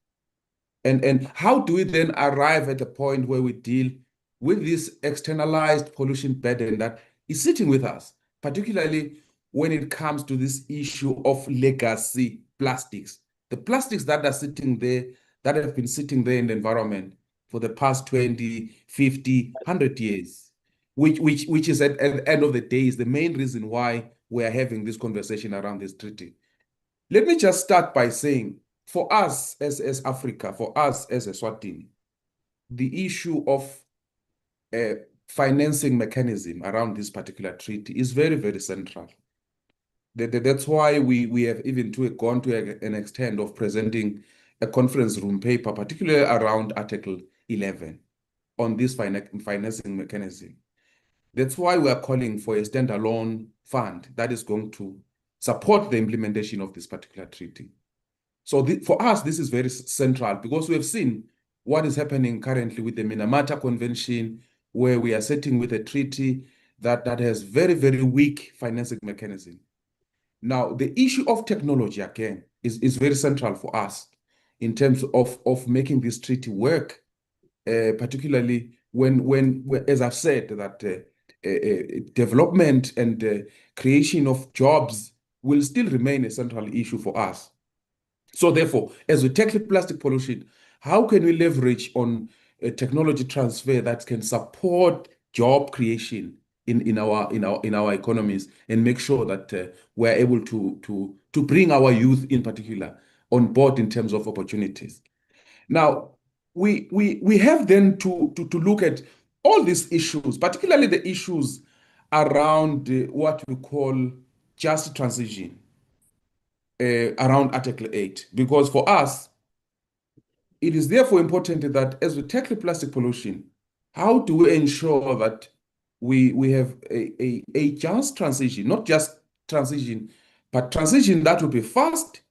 And how do we then arrive at a point where we deal with this externalized pollution burden that is sitting with us, particularly when it comes to this issue of legacy plastics, the plastics that are sitting there, that have been sitting there in the environment for the past 20, 50, 100 years, which is at the end of the day is the main reason why we are having this conversation around this treaty. Let me just start by saying, for us as Africa, for us as Eswatini, the issue of financing mechanism around this particular treaty is very, very central. That's why we have even gone to an extent of presenting a conference room paper, particularly around Article 11 on this financing mechanism. That's why we are calling for a standalone fund that is going to support the implementation of this particular treaty. So for us, this is very central because we have seen what is happening currently with the Minamata Convention, where we are sitting with a treaty that has very, very weak financing mechanism. Now, the issue of technology, again, is very central for us in terms of making this treaty work, particularly when, as I've said, that development and creation of jobs will still remain a central issue for us. So therefore, as we tackle plastic pollution, how can we leverage on a technology transfer that can support job creation in our economies and make sure that we're able to bring our youth in particular on board in terms of opportunities. Now, we have then to look at all these issues, particularly the issues around what we call just transition, around Article 8, because for us, it is therefore important that as we tackle plastic pollution, how do we ensure that we have a just transition, not just transition, but transition that will be fast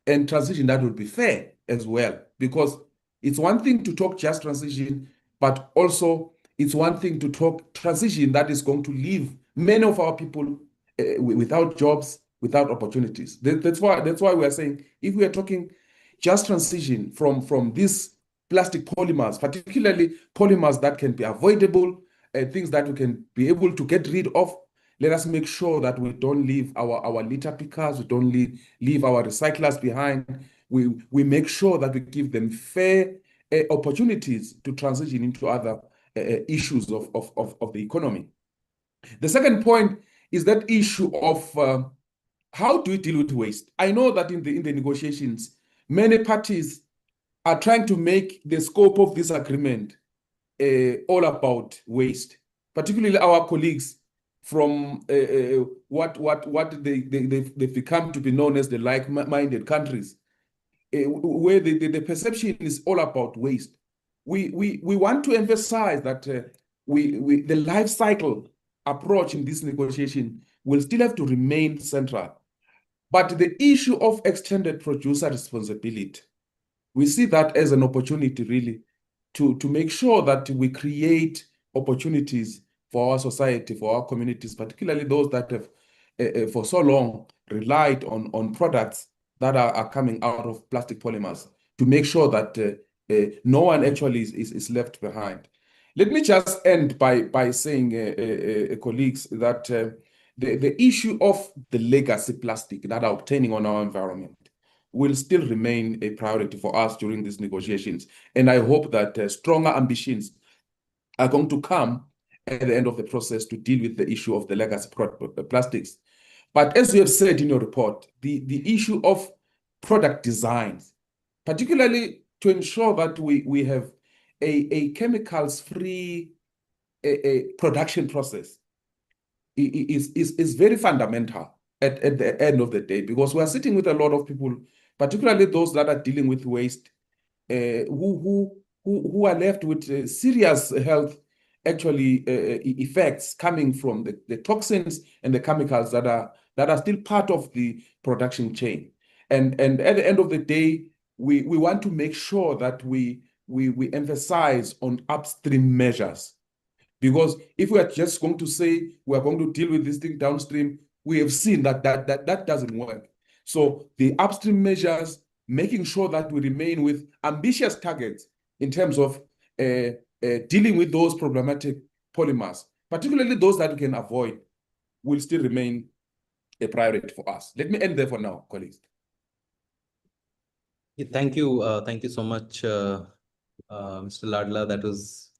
and transition that will be fair as well. Because it's one thing to talk just transition, but also it's one thing to talk transition that is going to leave many of our people without jobs, without opportunities. That's why we are saying if we are talking just transition from these plastic polymers, particularly polymers that can be avoidable, things that we can be able to get rid of, let us make sure that we don't leave our litter pickers, we don't leave our recyclers behind. We make sure that we give them fair opportunities to transition into other issues of the economy. The second point is that issue of how do we deal with waste? I know that in the negotiations, many parties are trying to make the scope of this agreement all about waste, particularly our colleagues from what they've become to be known as the like-minded countries, where the perception is all about waste. We want to emphasize that the life cycle approach in this negotiation will still have to remain central. But the issue of extended producer responsibility, we see that as an opportunity really to make sure that we create opportunities for our society, for our communities, particularly those that have for so long relied on products that are coming out of plastic polymers, to make sure that no one actually is left behind. Let me just end by saying, colleagues, that the issue of the legacy plastic that are obtaining on our environment will still remain a priority for us during these negotiations. And I hope that stronger ambitions are going to come at the end of the process to deal with the issue of the legacy plastics. But as you have said in your report, the issue of product designs, particularly to ensure that we have a chemicals-free production process, is very fundamental at the end of the day, because we are sitting with a lot of people, particularly those that are dealing with waste, who are left with serious health effects coming from the toxins and the chemicals that are still part of the production chain. And at the end of the day, we want to make sure that we emphasize on upstream measures. Because if we are just going to say we are going to deal with this thing downstream, we have seen that doesn't work. So the upstream measures, making sure that we remain with ambitious targets in terms of dealing with those problematic polymers, particularly those that we can avoid, will still remain a priority for us. Let me end there for now, colleagues. Yeah, thank you so much, Mr. Ladla. That was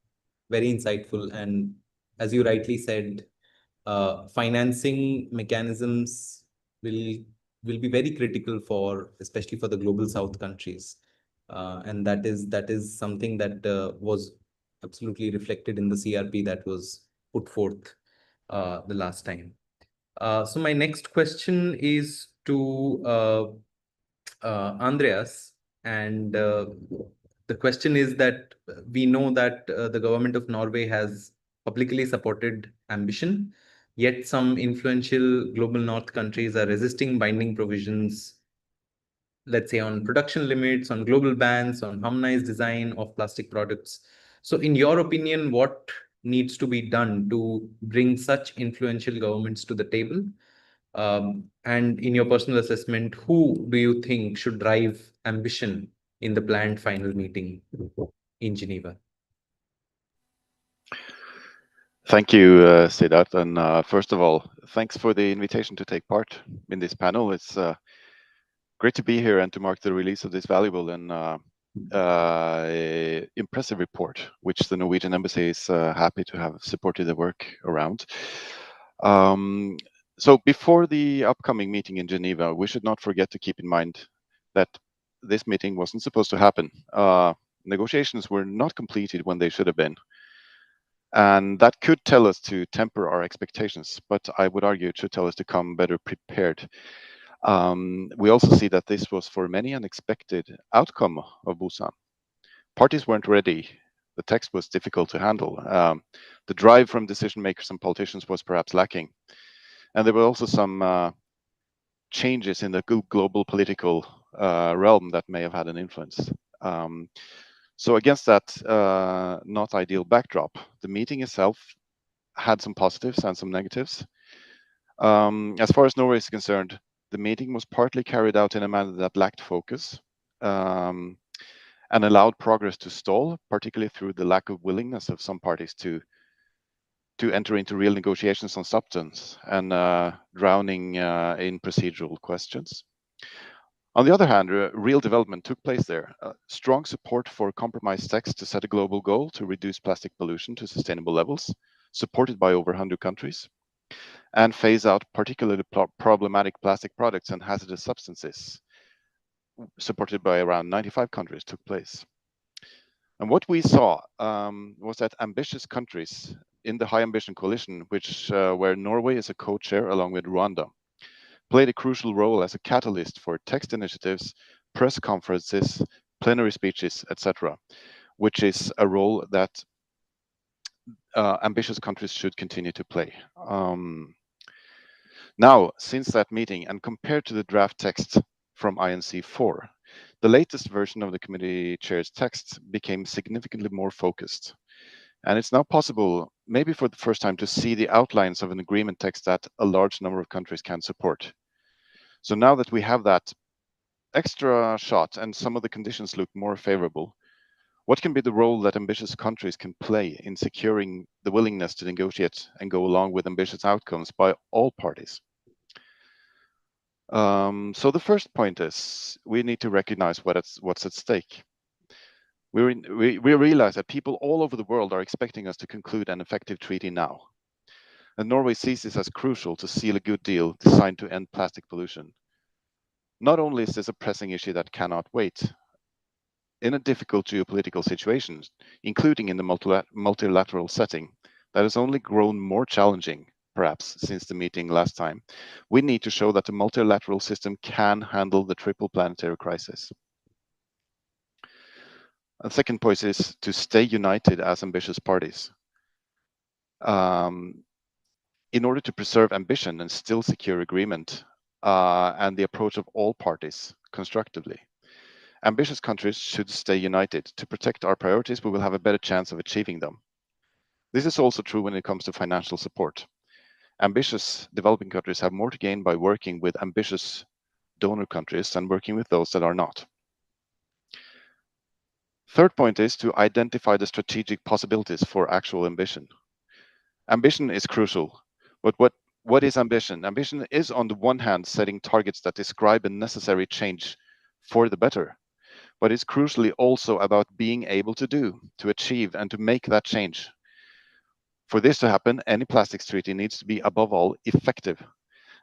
very insightful. And as you rightly said, financing mechanisms will be very critical especially for the global South countries. And that is something that was absolutely reflected in the CRP that was put forth the last time. So my next question is to Andreas, and the question is that we know that the government of Norway has publicly supported ambition, yet some influential global North countries are resisting binding provisions, let's say on production limits, on global bans, on harmonized design of plastic products. So in your opinion, what needs to be done to bring such influential governments to the table? And in your personal assessment, who do you think should drive ambition in the planned final meeting in Geneva? Thank you, Siddharth. And first of all, thanks for the invitation to take part in this panel. It's great to be here and to mark the release of this valuable and impressive report, which the Norwegian Embassy is happy to have supported the work around. So before the upcoming meeting in Geneva, we should not forget to keep in mind that this meeting wasn't supposed to happen. Negotiations were not completed when they should have been. And that could tell us to temper our expectations, but I would argue it should tell us to come better prepared. We also see that this was for many an expected outcome of Busan. Parties weren't ready. The text was difficult to handle. The drive from decision makers and politicians was perhaps lacking. And there were also some changes in the global political realm that may have had an influence. So against that not ideal backdrop, the meeting itself had some positives and some negatives. As far as Norway is concerned, the meeting was partly carried out in a manner that lacked focus and allowed progress to stall, particularly through the lack of willingness of some parties to enter into real negotiations on substance and drowning in procedural questions. On the other hand, real development took place there. Strong support for compromise text to set a global goal to reduce plastic pollution to sustainable levels, supported by over 100 countries, and phase out particularly problematic plastic products and hazardous substances, supported by around 95 countries, took place. And what we saw was that ambitious countries in the High Ambition Coalition, where Norway is a co-chair along with Rwanda, played a crucial role as a catalyst for text initiatives, press conferences, plenary speeches, etc., which is a role that ambitious countries should continue to play. Now, since that meeting, and compared to the draft text from INC 4, the latest version of the committee chair's text became significantly more focused. And it's now possible, maybe for the first time, to see the outlines of an agreement text that a large number of countries can support. So now that we have that extra shot and some of the conditions look more favorable, what can be the role that ambitious countries can play in securing the willingness to negotiate and go along with ambitious outcomes by all parties? So the first point is we need to recognize what's at stake. We realize that people all over the world are expecting us to conclude an effective treaty now. And Norway sees this as crucial to seal a good deal designed to end plastic pollution. Not only is this a pressing issue that cannot wait, in a difficult geopolitical situation, including in the multilateral setting, that has only grown more challenging, perhaps, since the meeting last time, we need to show that the multilateral system can handle the triple planetary crisis. The second point is to stay united as ambitious parties. In order to preserve ambition and still secure agreement and the approach of all parties constructively. Ambitious countries should stay united. To protect our priorities, we will have a better chance of achieving them. This is also true when it comes to financial support. Ambitious developing countries have more to gain by working with ambitious donor countries than working with those that are not. Third point is to identify the strategic possibilities for actual ambition. Ambition is crucial, but what is ambition? Ambition is, on the one hand, setting targets that describe a necessary change for the better, but it's crucially also about being able to achieve, and to make that change. For this to happen, any plastics treaty needs to be, above all, effective.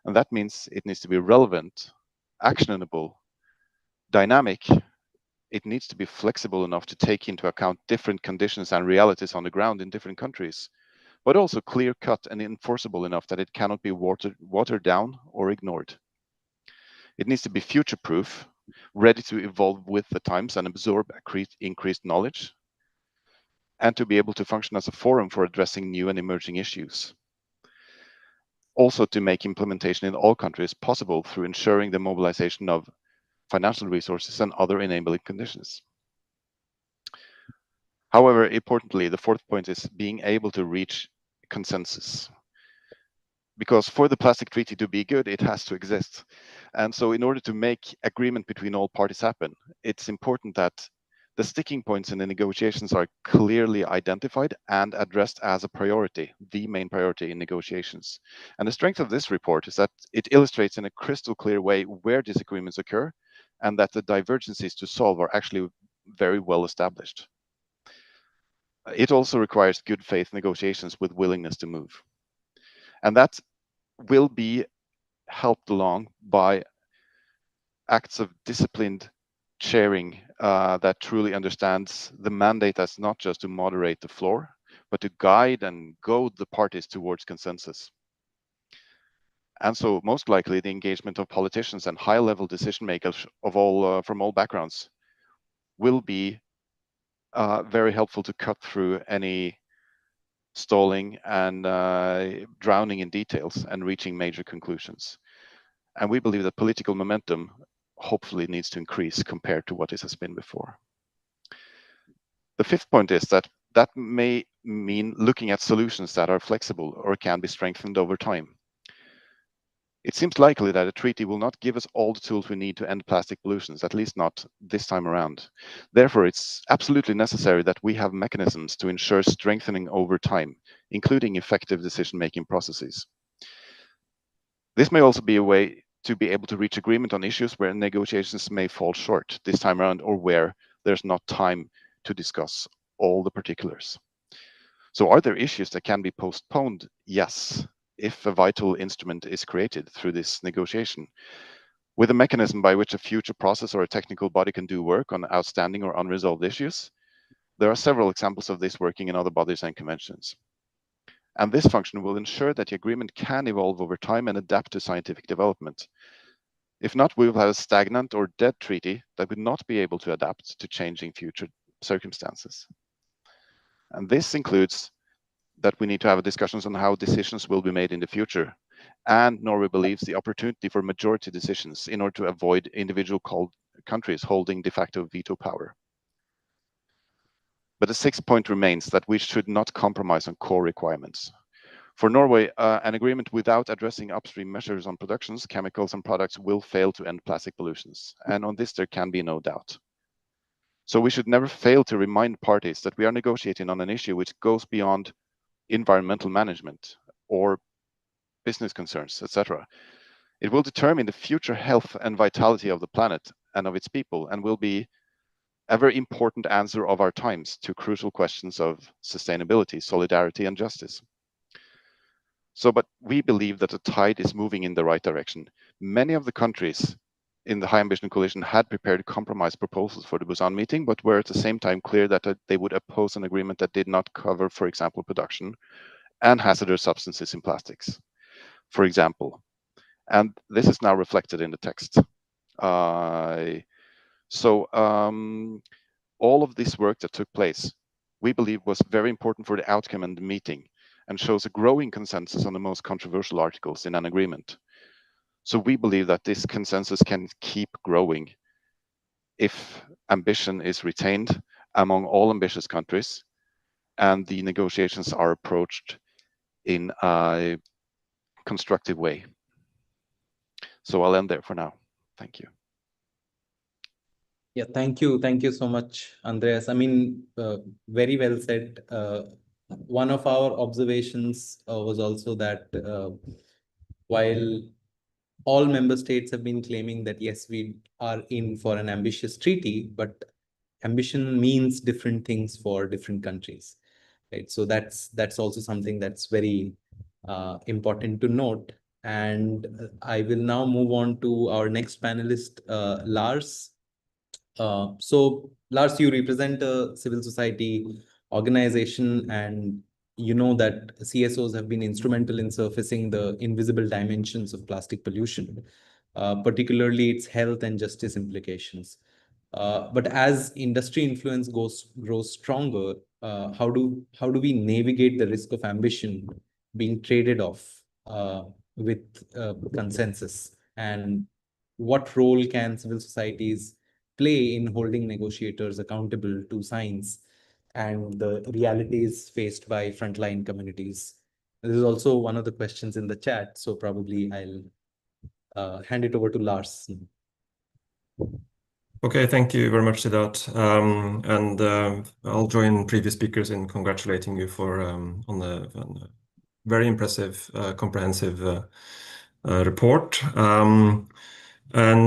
And that means it needs to be relevant, actionable, dynamic. It needs to be flexible enough to take into account different conditions and realities on the ground in different countries, but also clear-cut and enforceable enough that it cannot be watered down or ignored. It needs to be future-proof, ready to evolve with the times and absorb increased knowledge, and to be able to function as a forum for addressing new and emerging issues. Also to make implementation in all countries possible through ensuring the mobilization of financial resources and other enabling conditions. However, importantly, the fourth point is being able to reach consensus. Because for the plastic treaty to be good, it has to exist. And so in order to make agreement between all parties happen, it's important that the sticking points in the negotiations are clearly identified and addressed as a priority, the main priority in negotiations. And the strength of this report is that it illustrates in a crystal clear way where disagreements occur and that the divergences to solve are actually very well established. It also requires good faith negotiations with willingness to move. And that will be helped along by acts of disciplined chairing that truly understands the mandate as not just to moderate the floor, but to guide and goad the parties towards consensus. And so most likely the engagement of politicians and high-level decision makers of from all backgrounds will be very helpful to cut through any stalling and drowning in details and reaching major conclusions. And we believe that political momentum hopefully needs to increase compared to what it has been before. The fifth point is that may mean looking at solutions that are flexible or can be strengthened over time. It seems likely that a treaty will not give us all the tools we need to end plastic pollutions, at least not this time around. Therefore, it's absolutely necessary that we have mechanisms to ensure strengthening over time, including effective decision-making processes. This may also be a way to be able to reach agreement on issues where negotiations may fall short this time around or where there's not time to discuss all the particulars. So are there issues that can be postponed? Yes, if a vital instrument is created through this negotiation, with a mechanism by which a future process or a technical body can do work on outstanding or unresolved issues. There are several examples of this working in other bodies and conventions. And this function will ensure that the agreement can evolve over time and adapt to scientific development. If not, we will have a stagnant or dead treaty that would not be able to adapt to changing future circumstances. And this includes that we need to have discussions on how decisions will be made in the future. And Norway believes the opportunity for majority decisions in order to avoid individual countries holding de facto veto power. But the sixth point remains that we should not compromise on core requirements. For Norway, an agreement without addressing upstream measures on productions, chemicals, and products will fail to end plastic pollutions. And on this, there can be no doubt. So we should never fail to remind parties that we are negotiating on an issue which goes beyond environmental management or business concerns, etc. It will determine the future health and vitality of the planet and of its people, and will be a very important answer of our times to crucial questions of sustainability, solidarity, and justice. So, but we believe that the tide is moving in the right direction. Many of the countries in the High Ambition Coalition had prepared compromise proposals for the Busan meeting, but were at the same time clear that they would oppose an agreement that did not cover, for example, production and hazardous substances in plastics, for example. And this is now reflected in the text. All of this work that took place, we believe was very important for the outcome and the meeting, and shows a growing consensus on the most controversial articles in an agreement. So we believe that this consensus can keep growing if ambition is retained among all ambitious countries and the negotiations are approached in a constructive way. So I'll end there for now. Thank you. Yeah, thank you. Thank you so much, Andreas. I mean, very well said. One of our observations was also that while all member states have been claiming that, yes, we are in for an ambitious treaty, but ambition means different things for different countries, right? So that's also something that's very important to note. And I will now move on to our next panelist, Lars. So Lars, you represent a civil society organization, and you know that CSOs have been instrumental in surfacing the invisible dimensions of plastic pollution, particularly its health and justice implications. But as industry influence grows stronger, how do we navigate the risk of ambition being traded off with consensus? And what role can civil societies play in holding negotiators accountable to science and the realities faced by frontline communities. This is also one of the questions in the chat, so probably I'll hand it over to Lars. Okay, thank you very much, Siddharth. I'll join previous speakers in congratulating you for on the very impressive, comprehensive report. As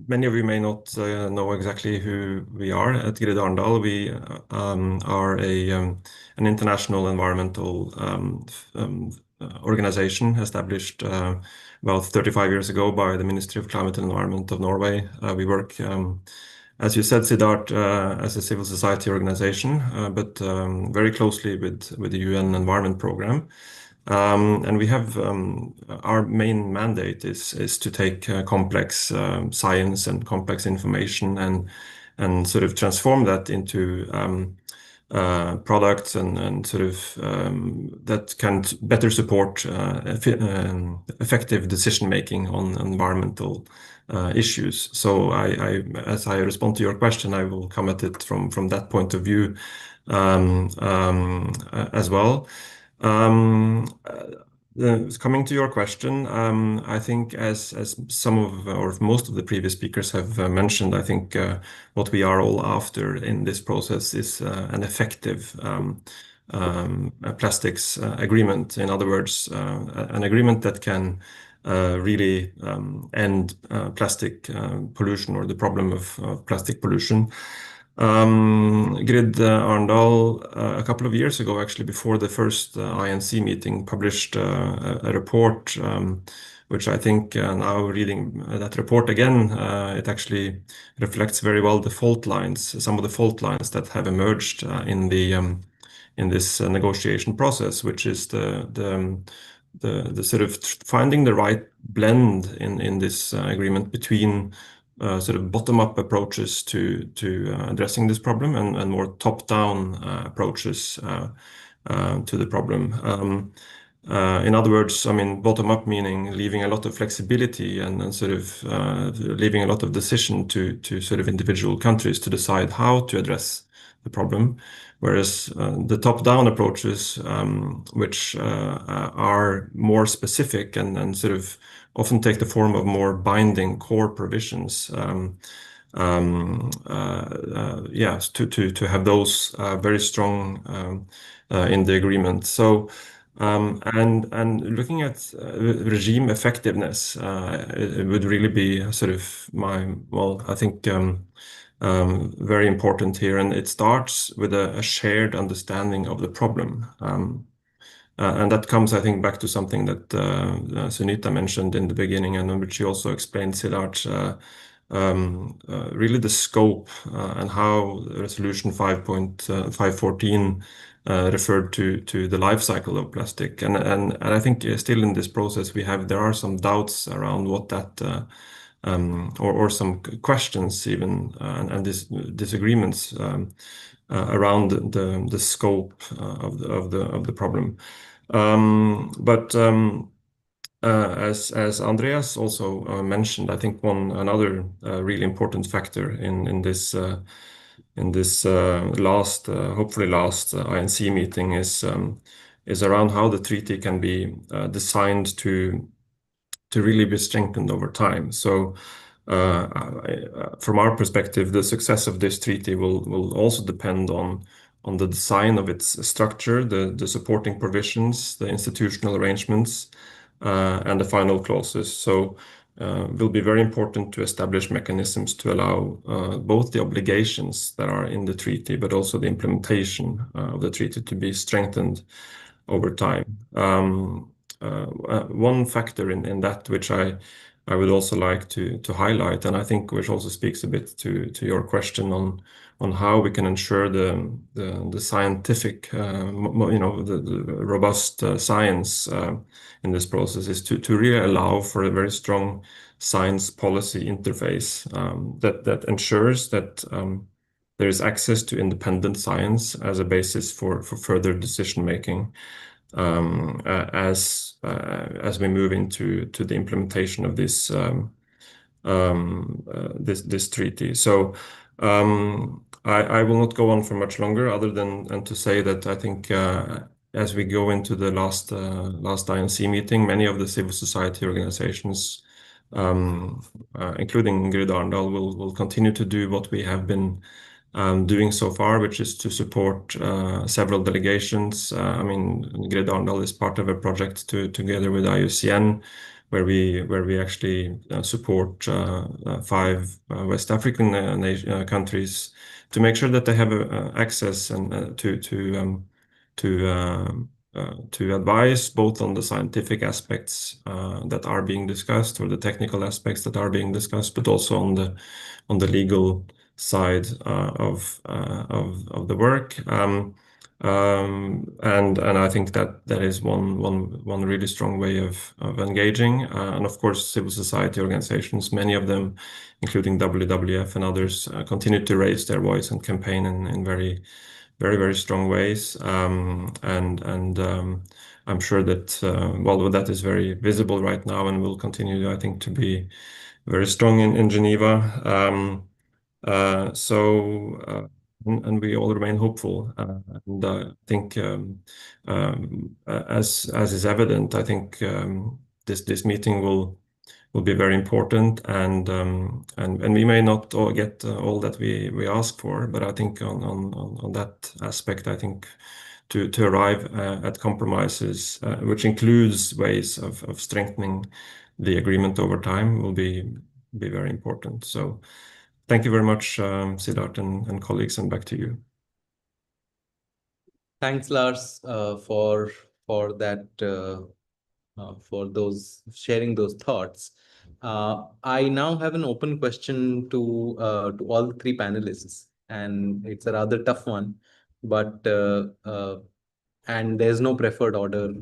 many of you may not know exactly who we are at Grid Arendal, we are an international environmental organization established about 35 years ago by the Ministry of Climate and Environment of Norway. We work, as you said, Siddharth, as a civil society organization, but very closely with the UN Environment Programme. And we have our main mandate is to take complex science and complex information and sort of transform that into products and sort of that can better support effective decision making on environmental issues. So as I respond to your question, I will come at it from that point of view as well. Coming to your question, I think as some of or most of the previous speakers have mentioned, I think what we are all after in this process is an effective plastics agreement. In other words, an agreement that can really end plastic pollution or the problem of plastic pollution. Grid Arendal, a couple of years ago, actually before the first INC meeting, published a report, which I think now reading that report again, it actually reflects very well the fault lines, some of the fault lines that have emerged in this negotiation process, which is the sort of finding the right blend in this agreement between sort of bottom-up approaches to addressing this problem and more top-down approaches to the problem. In other words, I mean, bottom-up meaning leaving a lot of flexibility and sort of leaving a lot of decision to sort of individual countries to decide how to address the problem. Whereas the top-down approaches, which are more specific and sort of often take the form of more binding core provisions, yes, to have those very strong in the agreement. So, and looking at regime effectiveness, it would really be sort of I think very important here, and it starts with a shared understanding of the problem. And that comes, I think, back to something that Sunita mentioned in the beginning, and which she also explained, Siddharth, really the scope and how Resolution 5.514 referred to the life cycle of plastic. And I think still in this process there are some doubts around what that or some questions even and disagreements around the scope of the problem. As Andreas also mentioned, I think another really important factor in this last, hopefully last INC meeting is around how the treaty can be designed to really be strengthened over time. So from our perspective, the success of this treaty will also depend on the design of its structure, the supporting provisions, the institutional arrangements, and the final clauses. So it will be very important to establish mechanisms to allow both the obligations that are in the treaty, but also the implementation of the treaty to be strengthened over time. One factor in that which I would also like to highlight, and I think which also speaks a bit to your question on how we can ensure the scientific, the robust science in this process, is to really allow for a very strong science policy interface that ensures that there is access to independent science as a basis for further decision making as we move into the implementation of this treaty. So I will not go on for much longer, other than to say that I think as we go into the last INC meeting, many of the civil society organizations, including Grid Arendal, will continue to do what we have been doing so far, which is to support several delegations. I mean, Grid Arendal is part of a project together with IUCN, where we actually support 5 West African countries to make sure that they have access and to advise both on the scientific aspects that are being discussed, or the technical aspects that are being discussed, but also on the legal side of the work. And I think that is one really strong way of engaging. And of course, civil society organizations, many of them, including WWF and others, continue to raise their voice and campaign in very, very strong ways. I'm sure that well, that is very visible right now and will continue, I think, to be very strong in Geneva. And we all remain hopeful. And I think, as is evident, I think this meeting will be very important, and we may not all get all that we ask for, but I think on that aspect, I think to arrive at compromises, which includes ways of strengthening the agreement over time, will be very important. So thank you very much, Siddharth and colleagues, and back to you. Thanks, Lars, for that, for those sharing those thoughts. I now have an open question to all 3 panelists, and it's a rather tough one, but and there's no preferred order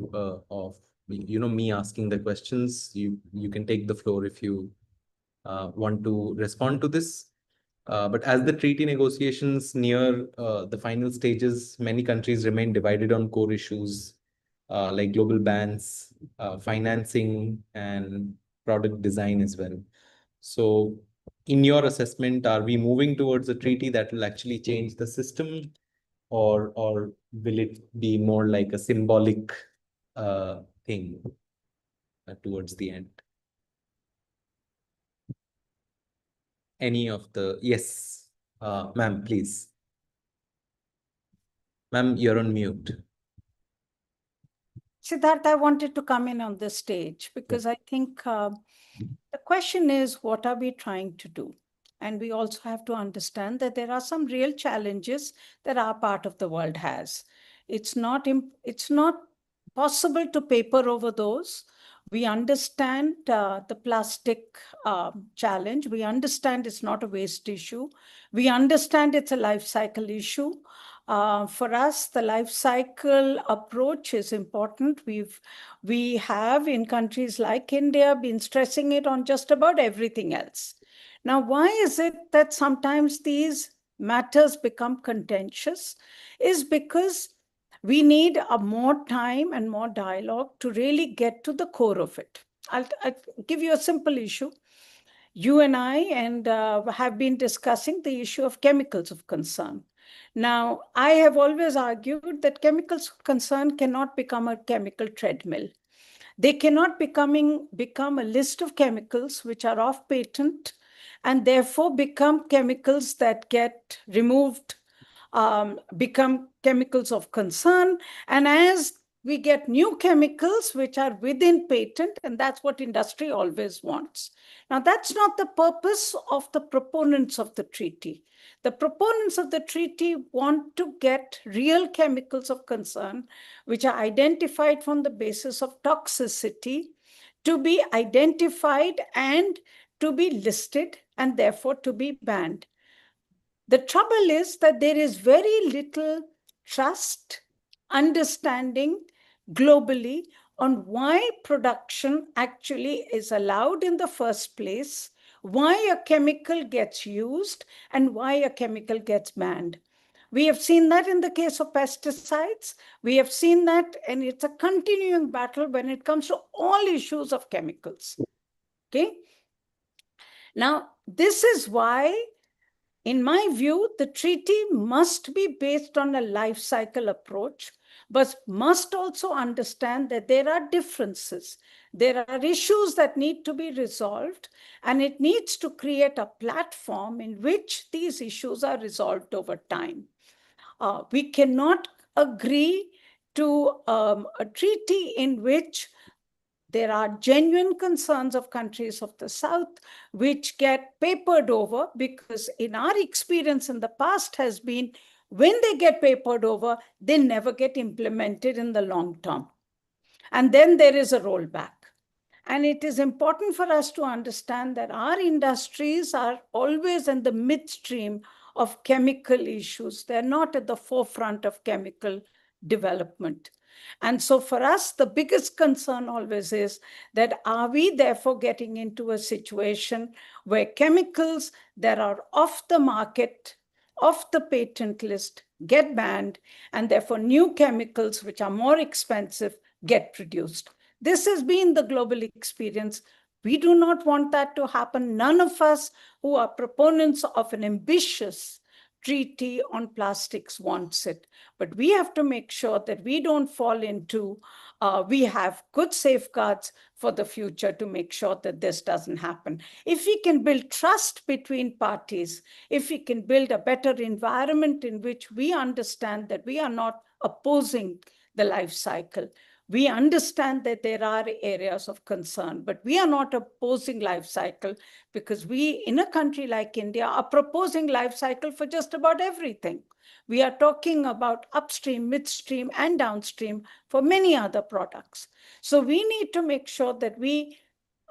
of me asking the questions. You can take the floor if you want to respond to this. But as the treaty negotiations near the final stages, many countries remain divided on core issues like global bans, financing, and product design as well. So in your assessment, are we moving towards a treaty that will actually change the system, or will it be more like a symbolic thing towards the end? Any of the... Yes, ma'am, please. Ma'am, you're on mute. Siddharth, I wanted to come in on this stage because I think the question is, what are we trying to do? And we also have to understand that there are some real challenges that our part of the world has. It's not possible to paper over those. We understand the plastic challenge. We understand it's not a waste issue. We understand it's a life cycle issue. For us, the life cycle approach is important. We have in countries like India been stressing it on just about everything else. Now, why is it that sometimes these matters become contentious? Is because we need more time and more dialogue to really get to the core of it. I'll give you a simple issue. You and I have been discussing the issue of chemicals of concern. Now, I have always argued that chemicals of concern cannot become a chemical treadmill. They cannot become a list of chemicals which are off patent and therefore become chemicals that get removed, become chemicals of concern. And as we get new chemicals which are within patent, and that's what industry always wants. Now, that's not the purpose of the proponents of the treaty. The proponents of the treaty want to get real chemicals of concern, which are identified from the basis of toxicity, to be identified and to be listed and therefore to be banned. The trouble is that there is very little trust, understanding globally on why production actually is allowed in the first place, why a chemical gets used, and why a chemical gets banned. We have seen that in the case of pesticides. We have seen that, and it's a continuing battle when it comes to all issues of chemicals. Okay? Now, this is why In my view, the treaty must be based on a life cycle approach, but must also understand that there are differences. There are issues that need to be resolved, and it needs to create a platform in which these issues are resolved over time. We cannot agree to a treaty in which there are genuine concerns of countries of the South which get papered over, because in our experience in the past has been, when they get papered over, they never get implemented in the long term. And then there is a rollback. And it is important for us to understand that our industries are always in the midstream of chemical issues. They're not at the forefront of chemical development. And so for us, the biggest concern always is that are we therefore getting into a situation where chemicals that are off the market, off the patent list, get banned, and therefore new chemicals which are more expensive get produced? This has been the global experience. We do not want that to happen. None of us who are proponents of an ambitious treaty on plastics wants it. But we have to make sure that we don't fall into, we have good safeguards for the future to make sure that this doesn't happen. If we can build trust between parties, if we can build a better environment in which we understand that we are not opposing the life cycle, we understand that there are areas of concern, but we are not opposing life cycle, because we, in a country like India, are proposing life cycle for just about everything. We are talking about upstream, midstream, and downstream for many other products. So we need to make sure that we,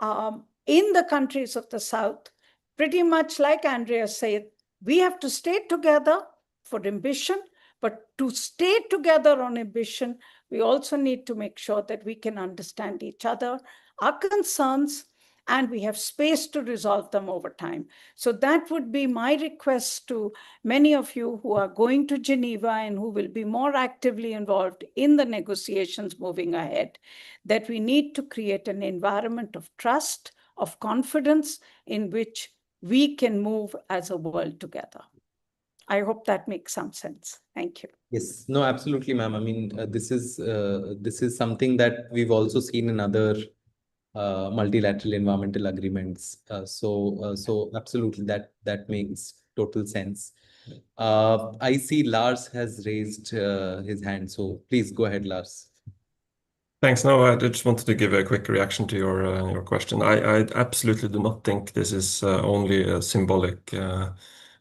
in the countries of the South, pretty much like Andrea said, we have to stay together for ambition, but to stay together on ambition, we also need to make sure that we can understand each other, our concerns, and we have space to resolve them over time. So that would be my request to many of you who are going to Geneva and who will be more actively involved in the negotiations moving ahead, that we need to create an environment of trust, of confidence, in which we can move as a world together. I hope that makes some sense. Thank you. Yes, no, absolutely, ma'am. I mean, this is something that we've also seen in other multilateral environmental agreements. So absolutely, that makes total sense. I see Lars has raised his hand, so please go ahead, Lars. Thanks. No, I just wanted to give a quick reaction to your question. I absolutely do not think this is only a symbolic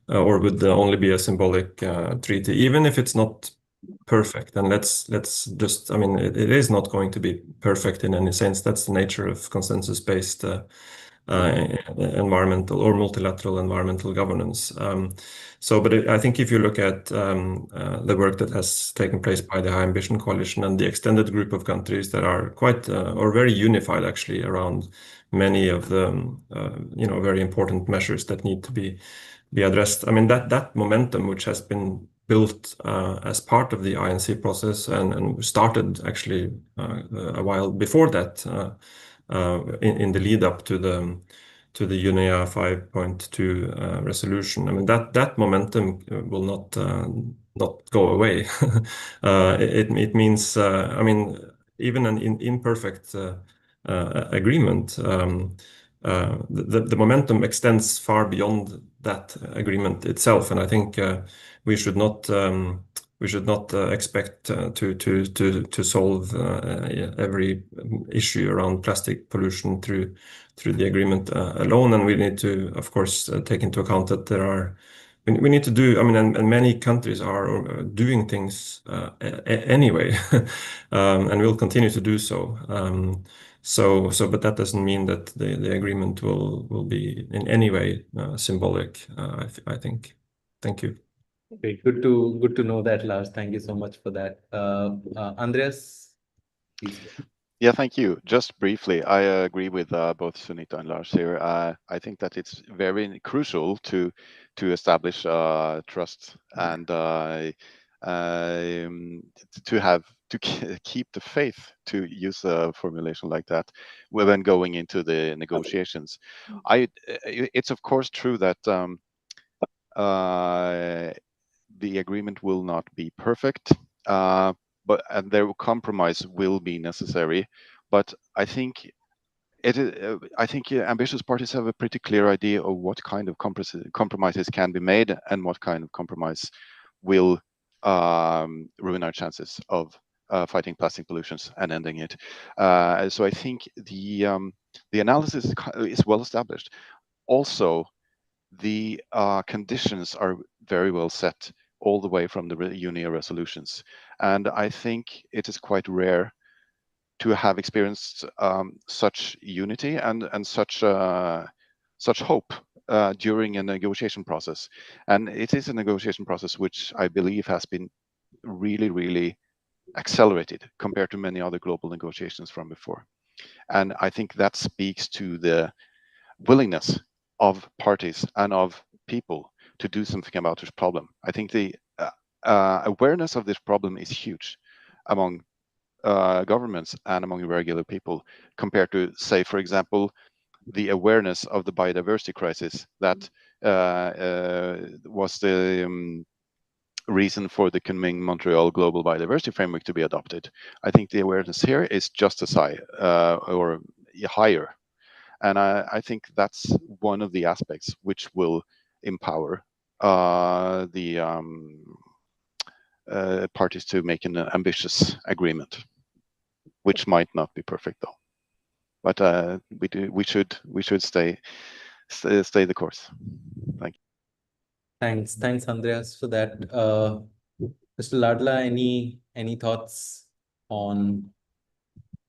or would only be a symbolic treaty, even if it's not perfect. And let's just, I mean, it is not going to be perfect in any sense. That's the nature of consensus-based environmental or multilateral environmental governance. But I think if you look at the work that has taken place by the High Ambition Coalition and the extended group of countries that are quite or very unified actually around many of the very important measures that need to be addressed. I mean, that momentum which has been built as part of the INC process and started actually a while before that in the lead up to the UNEA 5.2 resolution. I mean, that momentum will not go away. It means, I mean, even an imperfect agreement, the momentum extends far beyond that agreement itself, and I think we should not expect to solve every issue around plastic pollution through the agreement alone. And we need to, of course, take into account that we need to do, I mean, and many countries are doing things anyway, and will continue to do so. But that doesn't mean that the agreement will be in any way symbolic, I think. Thank you. Okay, good to know that, Lars. Thank you so much for that. Andreas, please. Yeah, thank you. Just briefly, I agree with both Sunita and Lars here. I think that it's very crucial to establish trust and to keep the faith, to use a formulation like that, when going into the negotiations. It's of course true that The agreement will not be perfect, but their compromise will be necessary. But I think ambitious parties have a pretty clear idea of what kind of compromises can be made and what kind of compromise will ruin our chances of fighting plastic pollutions and ending it. So I think the analysis is well established. Also, the conditions are very well set all the way from the UNEA resolutions. And I think it is quite rare to have experienced such unity and such hope during a negotiation process. And it is a negotiation process which I believe has been really, really accelerated compared to many other global negotiations from before. And I think that speaks to the willingness of parties and of people to do something about this problem. I think the awareness of this problem is huge among governments and among regular people compared to, say, for example, the awareness of the biodiversity crisis that was the reason for the Kunming-Montreal Global Biodiversity Framework to be adopted. I think the awareness here is just as high or higher. And I think that's one of the aspects which will empower the parties to make an ambitious agreement, which might not be perfect though. But we should stay the course. Thank you. Thanks, Andreas, for that. Mr. Ladla, any thoughts on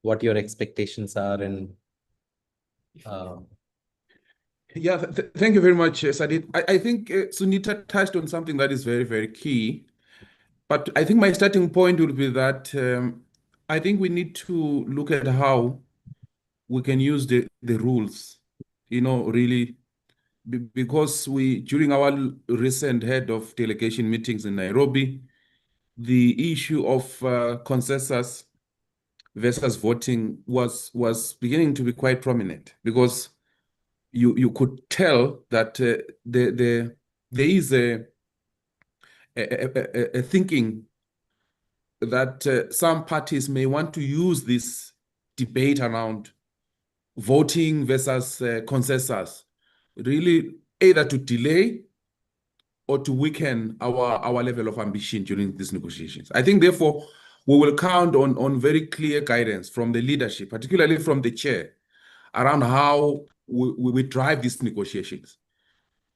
what your expectations are and Yeah, thank you very much, Sadid. I think Sunita touched on something that is very, very key. But I think my starting point would be that I think we need to look at how we can use the rules, really, because during our recent head of delegation meetings in Nairobi, the issue of consensus versus voting was beginning to be quite prominent, because you could tell that there is a thinking that some parties may want to use this debate around voting versus consensus, really either to delay or to weaken our level of ambition during these negotiations. I think, therefore, we will count on very clear guidance from the leadership, particularly from the chair, around how we drive these negotiations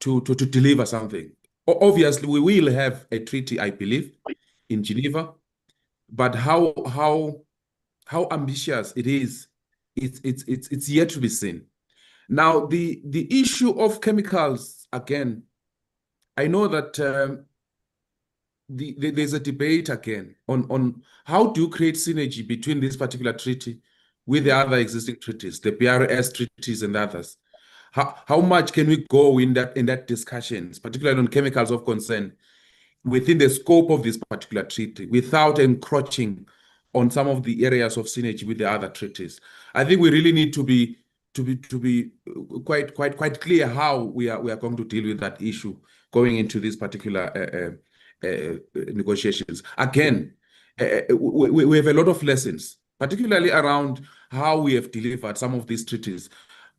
to deliver something. Obviously, we will have a treaty, I believe, in Geneva, but how ambitious it is, it's yet to be seen. Now, the issue of chemicals, again, I know that there's a debate again on how do you create synergy between this particular treaty with the other existing treaties, the PRS treaties and others. How much can we go in that discussions, particularly on chemicals of concern, within the scope of this particular treaty, without encroaching on some of the areas of synergy with the other treaties? I think we really need to be quite clear how we are going to deal with that issue going into these particular negotiations. Again, we have a lot of lessons, particularly around how we have delivered some of these treaties.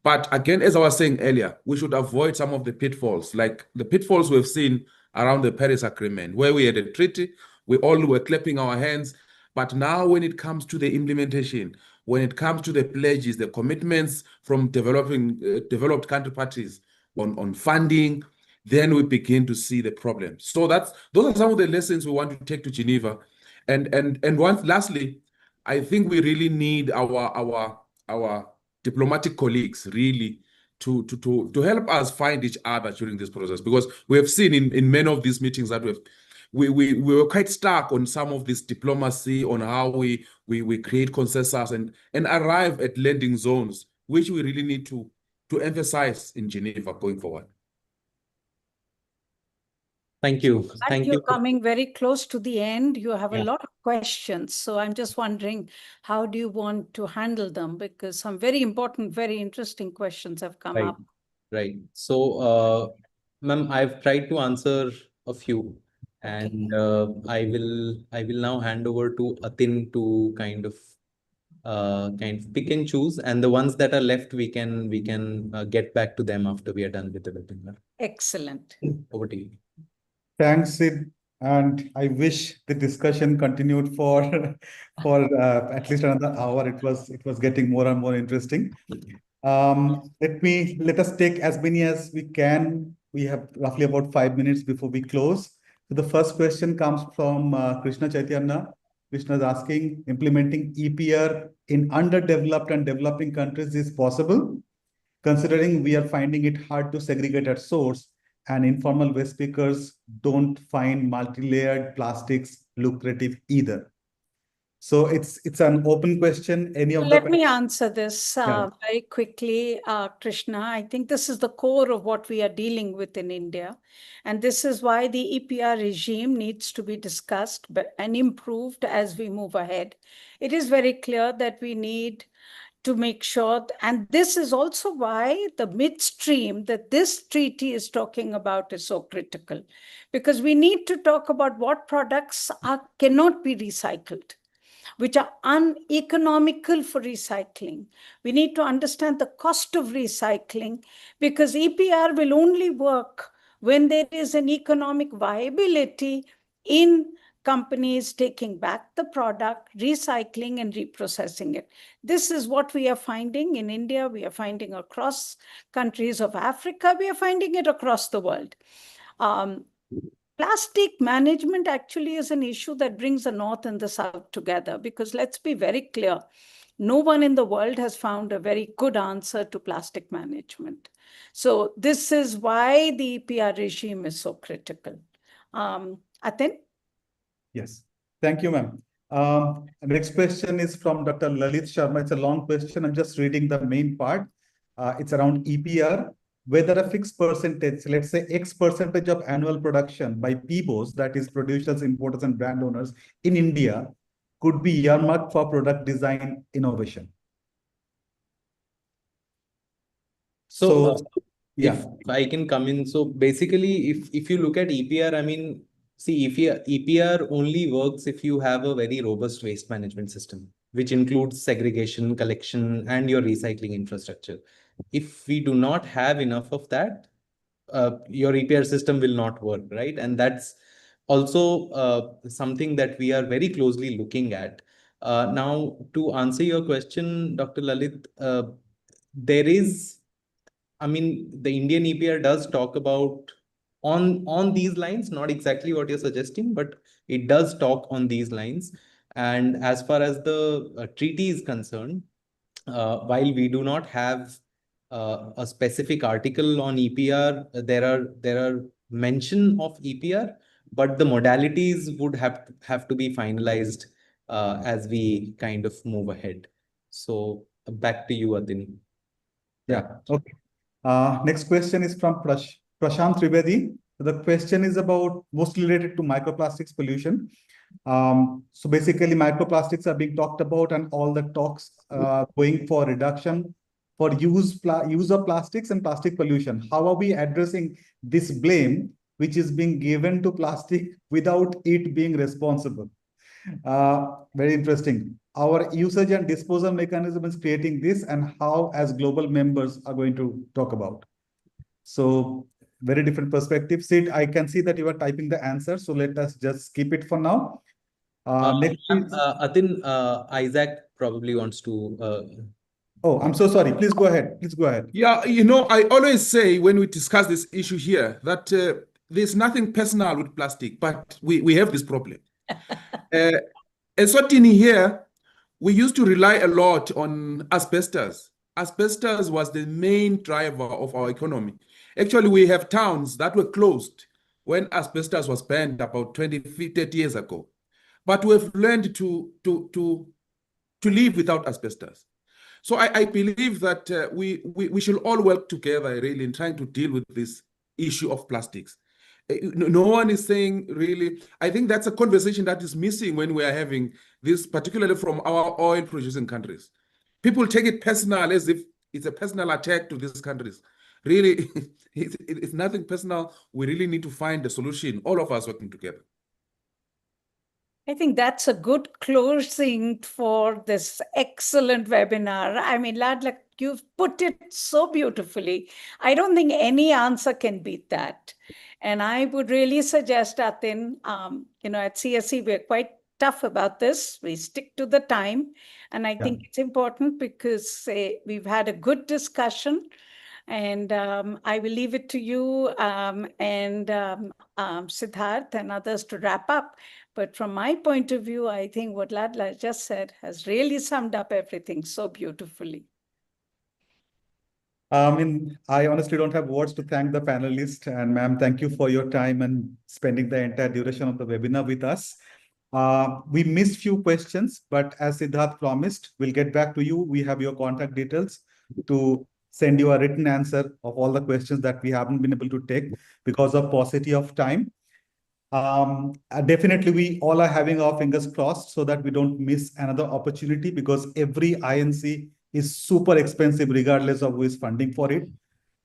But again, as I was saying earlier, we should avoid some of the pitfalls, like the pitfalls we've seen around the Paris Agreement, where we had a treaty, we all were clapping our hands. But now when it comes to the implementation, when it comes to the pledges, the commitments from developed country parties on funding, then we begin to see the problems. So those are some of the lessons we want to take to Geneva. And lastly, I think we really need our diplomatic colleagues really to help us find each other during this process, because we have seen in many of these meetings that we were quite stuck on some of this diplomacy, on how we create consensus and arrive at landing zones, which we really need to emphasize in Geneva going forward. Thank you. Thank you. Coming very close to the end, you have a lot of questions. So I'm just wondering, how do you want to handle them? Because some very important, very interesting questions have come up. Right. So Ma'am, I've tried to answer a few, and I will now hand over to Atin to kind of pick and choose, and the ones that are left we can get back to them after we are done with the webinar. Excellent. Over to you. Thanks, Sid. And I wish the discussion continued for at least another hour. It was getting more and more interesting. Let us take as many as we can. We have roughly about 5 minutes before we close. So the first question comes from Krishna Chaitanya. Krishna is asking, implementing EPR in underdeveloped and developing countries is possible, considering we are finding it hard to segregate at source and informal waste pickers don't find multi-layered plastics lucrative either. So it's an open question. Any of Let me answer this Yeah. very quickly, Krishna. I think this is the core of what we are dealing with in India. And this is why the EPR regime needs to be discussed and improved as we move ahead. It is very clear that we need to make sure, and this is also why the midstream that this treaty is talking about is so critical, because we need to talk about what products cannot be recycled, which are uneconomical for recycling. We need to understand the cost of recycling, because EPR will only work when there is an economic viability in companies taking back the product, recycling and reprocessing it. This is what we are finding in India. We are finding across countries of Africa. We are finding it across the world. Plastic management actually is an issue that brings the North and the South together, because let's be very clear, no one in the world has found a very good answer to plastic management. So this is why the EPR regime is so critical. Atin? Yes. Thank you, ma'am. Next question is from Dr. Lalit Sharma. It's a long question. I'm just reading the main part. It's around EPR. Whether a fixed percentage, let's say X percentage of annual production by PBOs, that is producers, importers, and brand owners in India, could be earmarked for product design innovation. So, yeah. if I can come in, so basically, if you look at EPR, I mean, see, EPR only works if you have a very robust waste management system, which includes segregation, collection, and your recycling infrastructure. If we do not have enough of that, your EPR system will not work, right? And that's also something that we are very closely looking at. Now, to answer your question, Dr. Lalit, there is, I mean, the Indian EPR does talk about on these lines, not exactly what you're suggesting, but it does talk on these lines. And as far as the treaty is concerned, while we do not have a specific article on EPR, there are mention of EPR, but the modalities would have to be finalized as we kind of move ahead. So back to you, Atin. Yeah. Okay. Next question is from Prashant Trivedi. The question is about mostly related to microplastics pollution. So basically, microplastics are being talked about, and all the talks going for reduction for use of plastics and plastic pollution. How are we addressing this blame, which is being given to plastic without it being responsible? Very interesting. Our usage and disposal mechanism is creating this, and how, as global members, are going to talk about. So very different perspective. Sid, I can see that you are typing the answer, so let us just keep it for now. Next is... Atin, Isaac probably wants to. Oh, I'm so sorry. Please go ahead. Please go ahead. Yeah, you know, I always say when we discuss this issue here that there's nothing personal with plastic, but we have this problem. Eswatini here, we used to rely a lot on asbestos. Asbestos was the main driver of our economy. Actually, we have towns that were closed when asbestos was banned about 20, 30 years ago. But we've learned to live without asbestos. So I believe that we should all work together really in trying to deal with this issue of plastics. No one is saying really, I think that's a conversation that is missing when we are having this, particularly from our oil producing countries. People take it personal as if it's a personal attack to these countries. Really, it's nothing personal. We really need to find a solution, all of us working together. I think that's a good closing for this excellent webinar. I mean, Ladla, you've put it so beautifully. I don't think any answer can beat that. And I would really suggest, Atin, at CSE, we're quite tough about this. We stick to the time. And I think it's important because we've had a good discussion. And I will leave it to you and Siddharth and others to wrap up. But from my point of view, I think what Ladla just said has really summed up everything so beautifully. I honestly don't have words to thank the panelists. And ma'am, thank you for your time and spending the entire duration of the webinar with us. We missed few questions, but as Siddharth promised, we'll get back to you. We have your contact details to send you a written answer of all the questions that we haven't been able to take because of paucity of time. Definitely, we all are having our fingers crossed so that we don't miss another opportunity, because every INC is super expensive regardless of who is funding for it.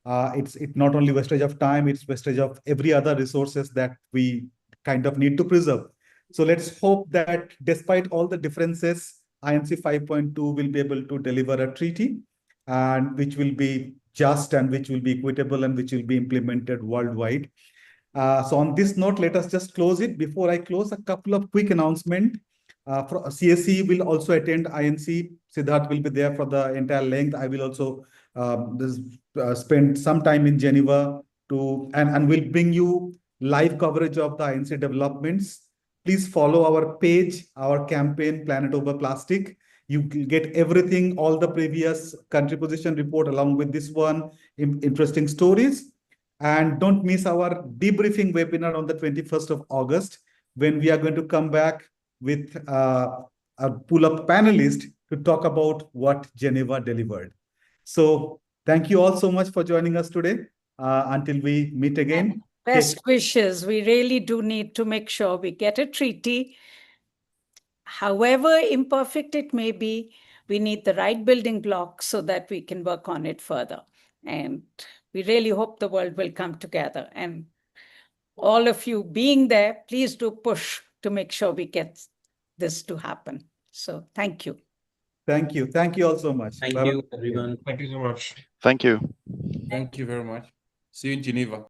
It's not only wastage of time, it's wastage of every other resources that we kind of need to preserve. So let's hope that despite all the differences, INC 5.2 will be able to deliver a treaty, and which will be just and which will be equitable and which will be implemented worldwide. So on this note, let us just close it. Before I close, a couple of quick announcements. CSE will also attend INC. Siddharth will be there for the entire length. I will also spend some time in Geneva and will bring you live coverage of the INC developments. Please follow our page, our campaign, Planet Over Plastic. You get everything, all the previous country position report along with this one, interesting stories. And don't miss our debriefing webinar on the 21st of August, when we are going to come back with a pull-up panelist to talk about what Geneva delivered. So thank you all so much for joining us today. Until we meet again. Best wishes. We really do need to make sure we get a treaty. However imperfect it may be, we need the right building blocks so that we can work on it further. And we really hope the world will come together. And all of you being there, please do push to make sure we get this to happen. So thank you. Thank you. Thank you all so much. Thank Bye-bye. you, everyone. Thank you so much. Thank you. Thank you very much. See you in Geneva.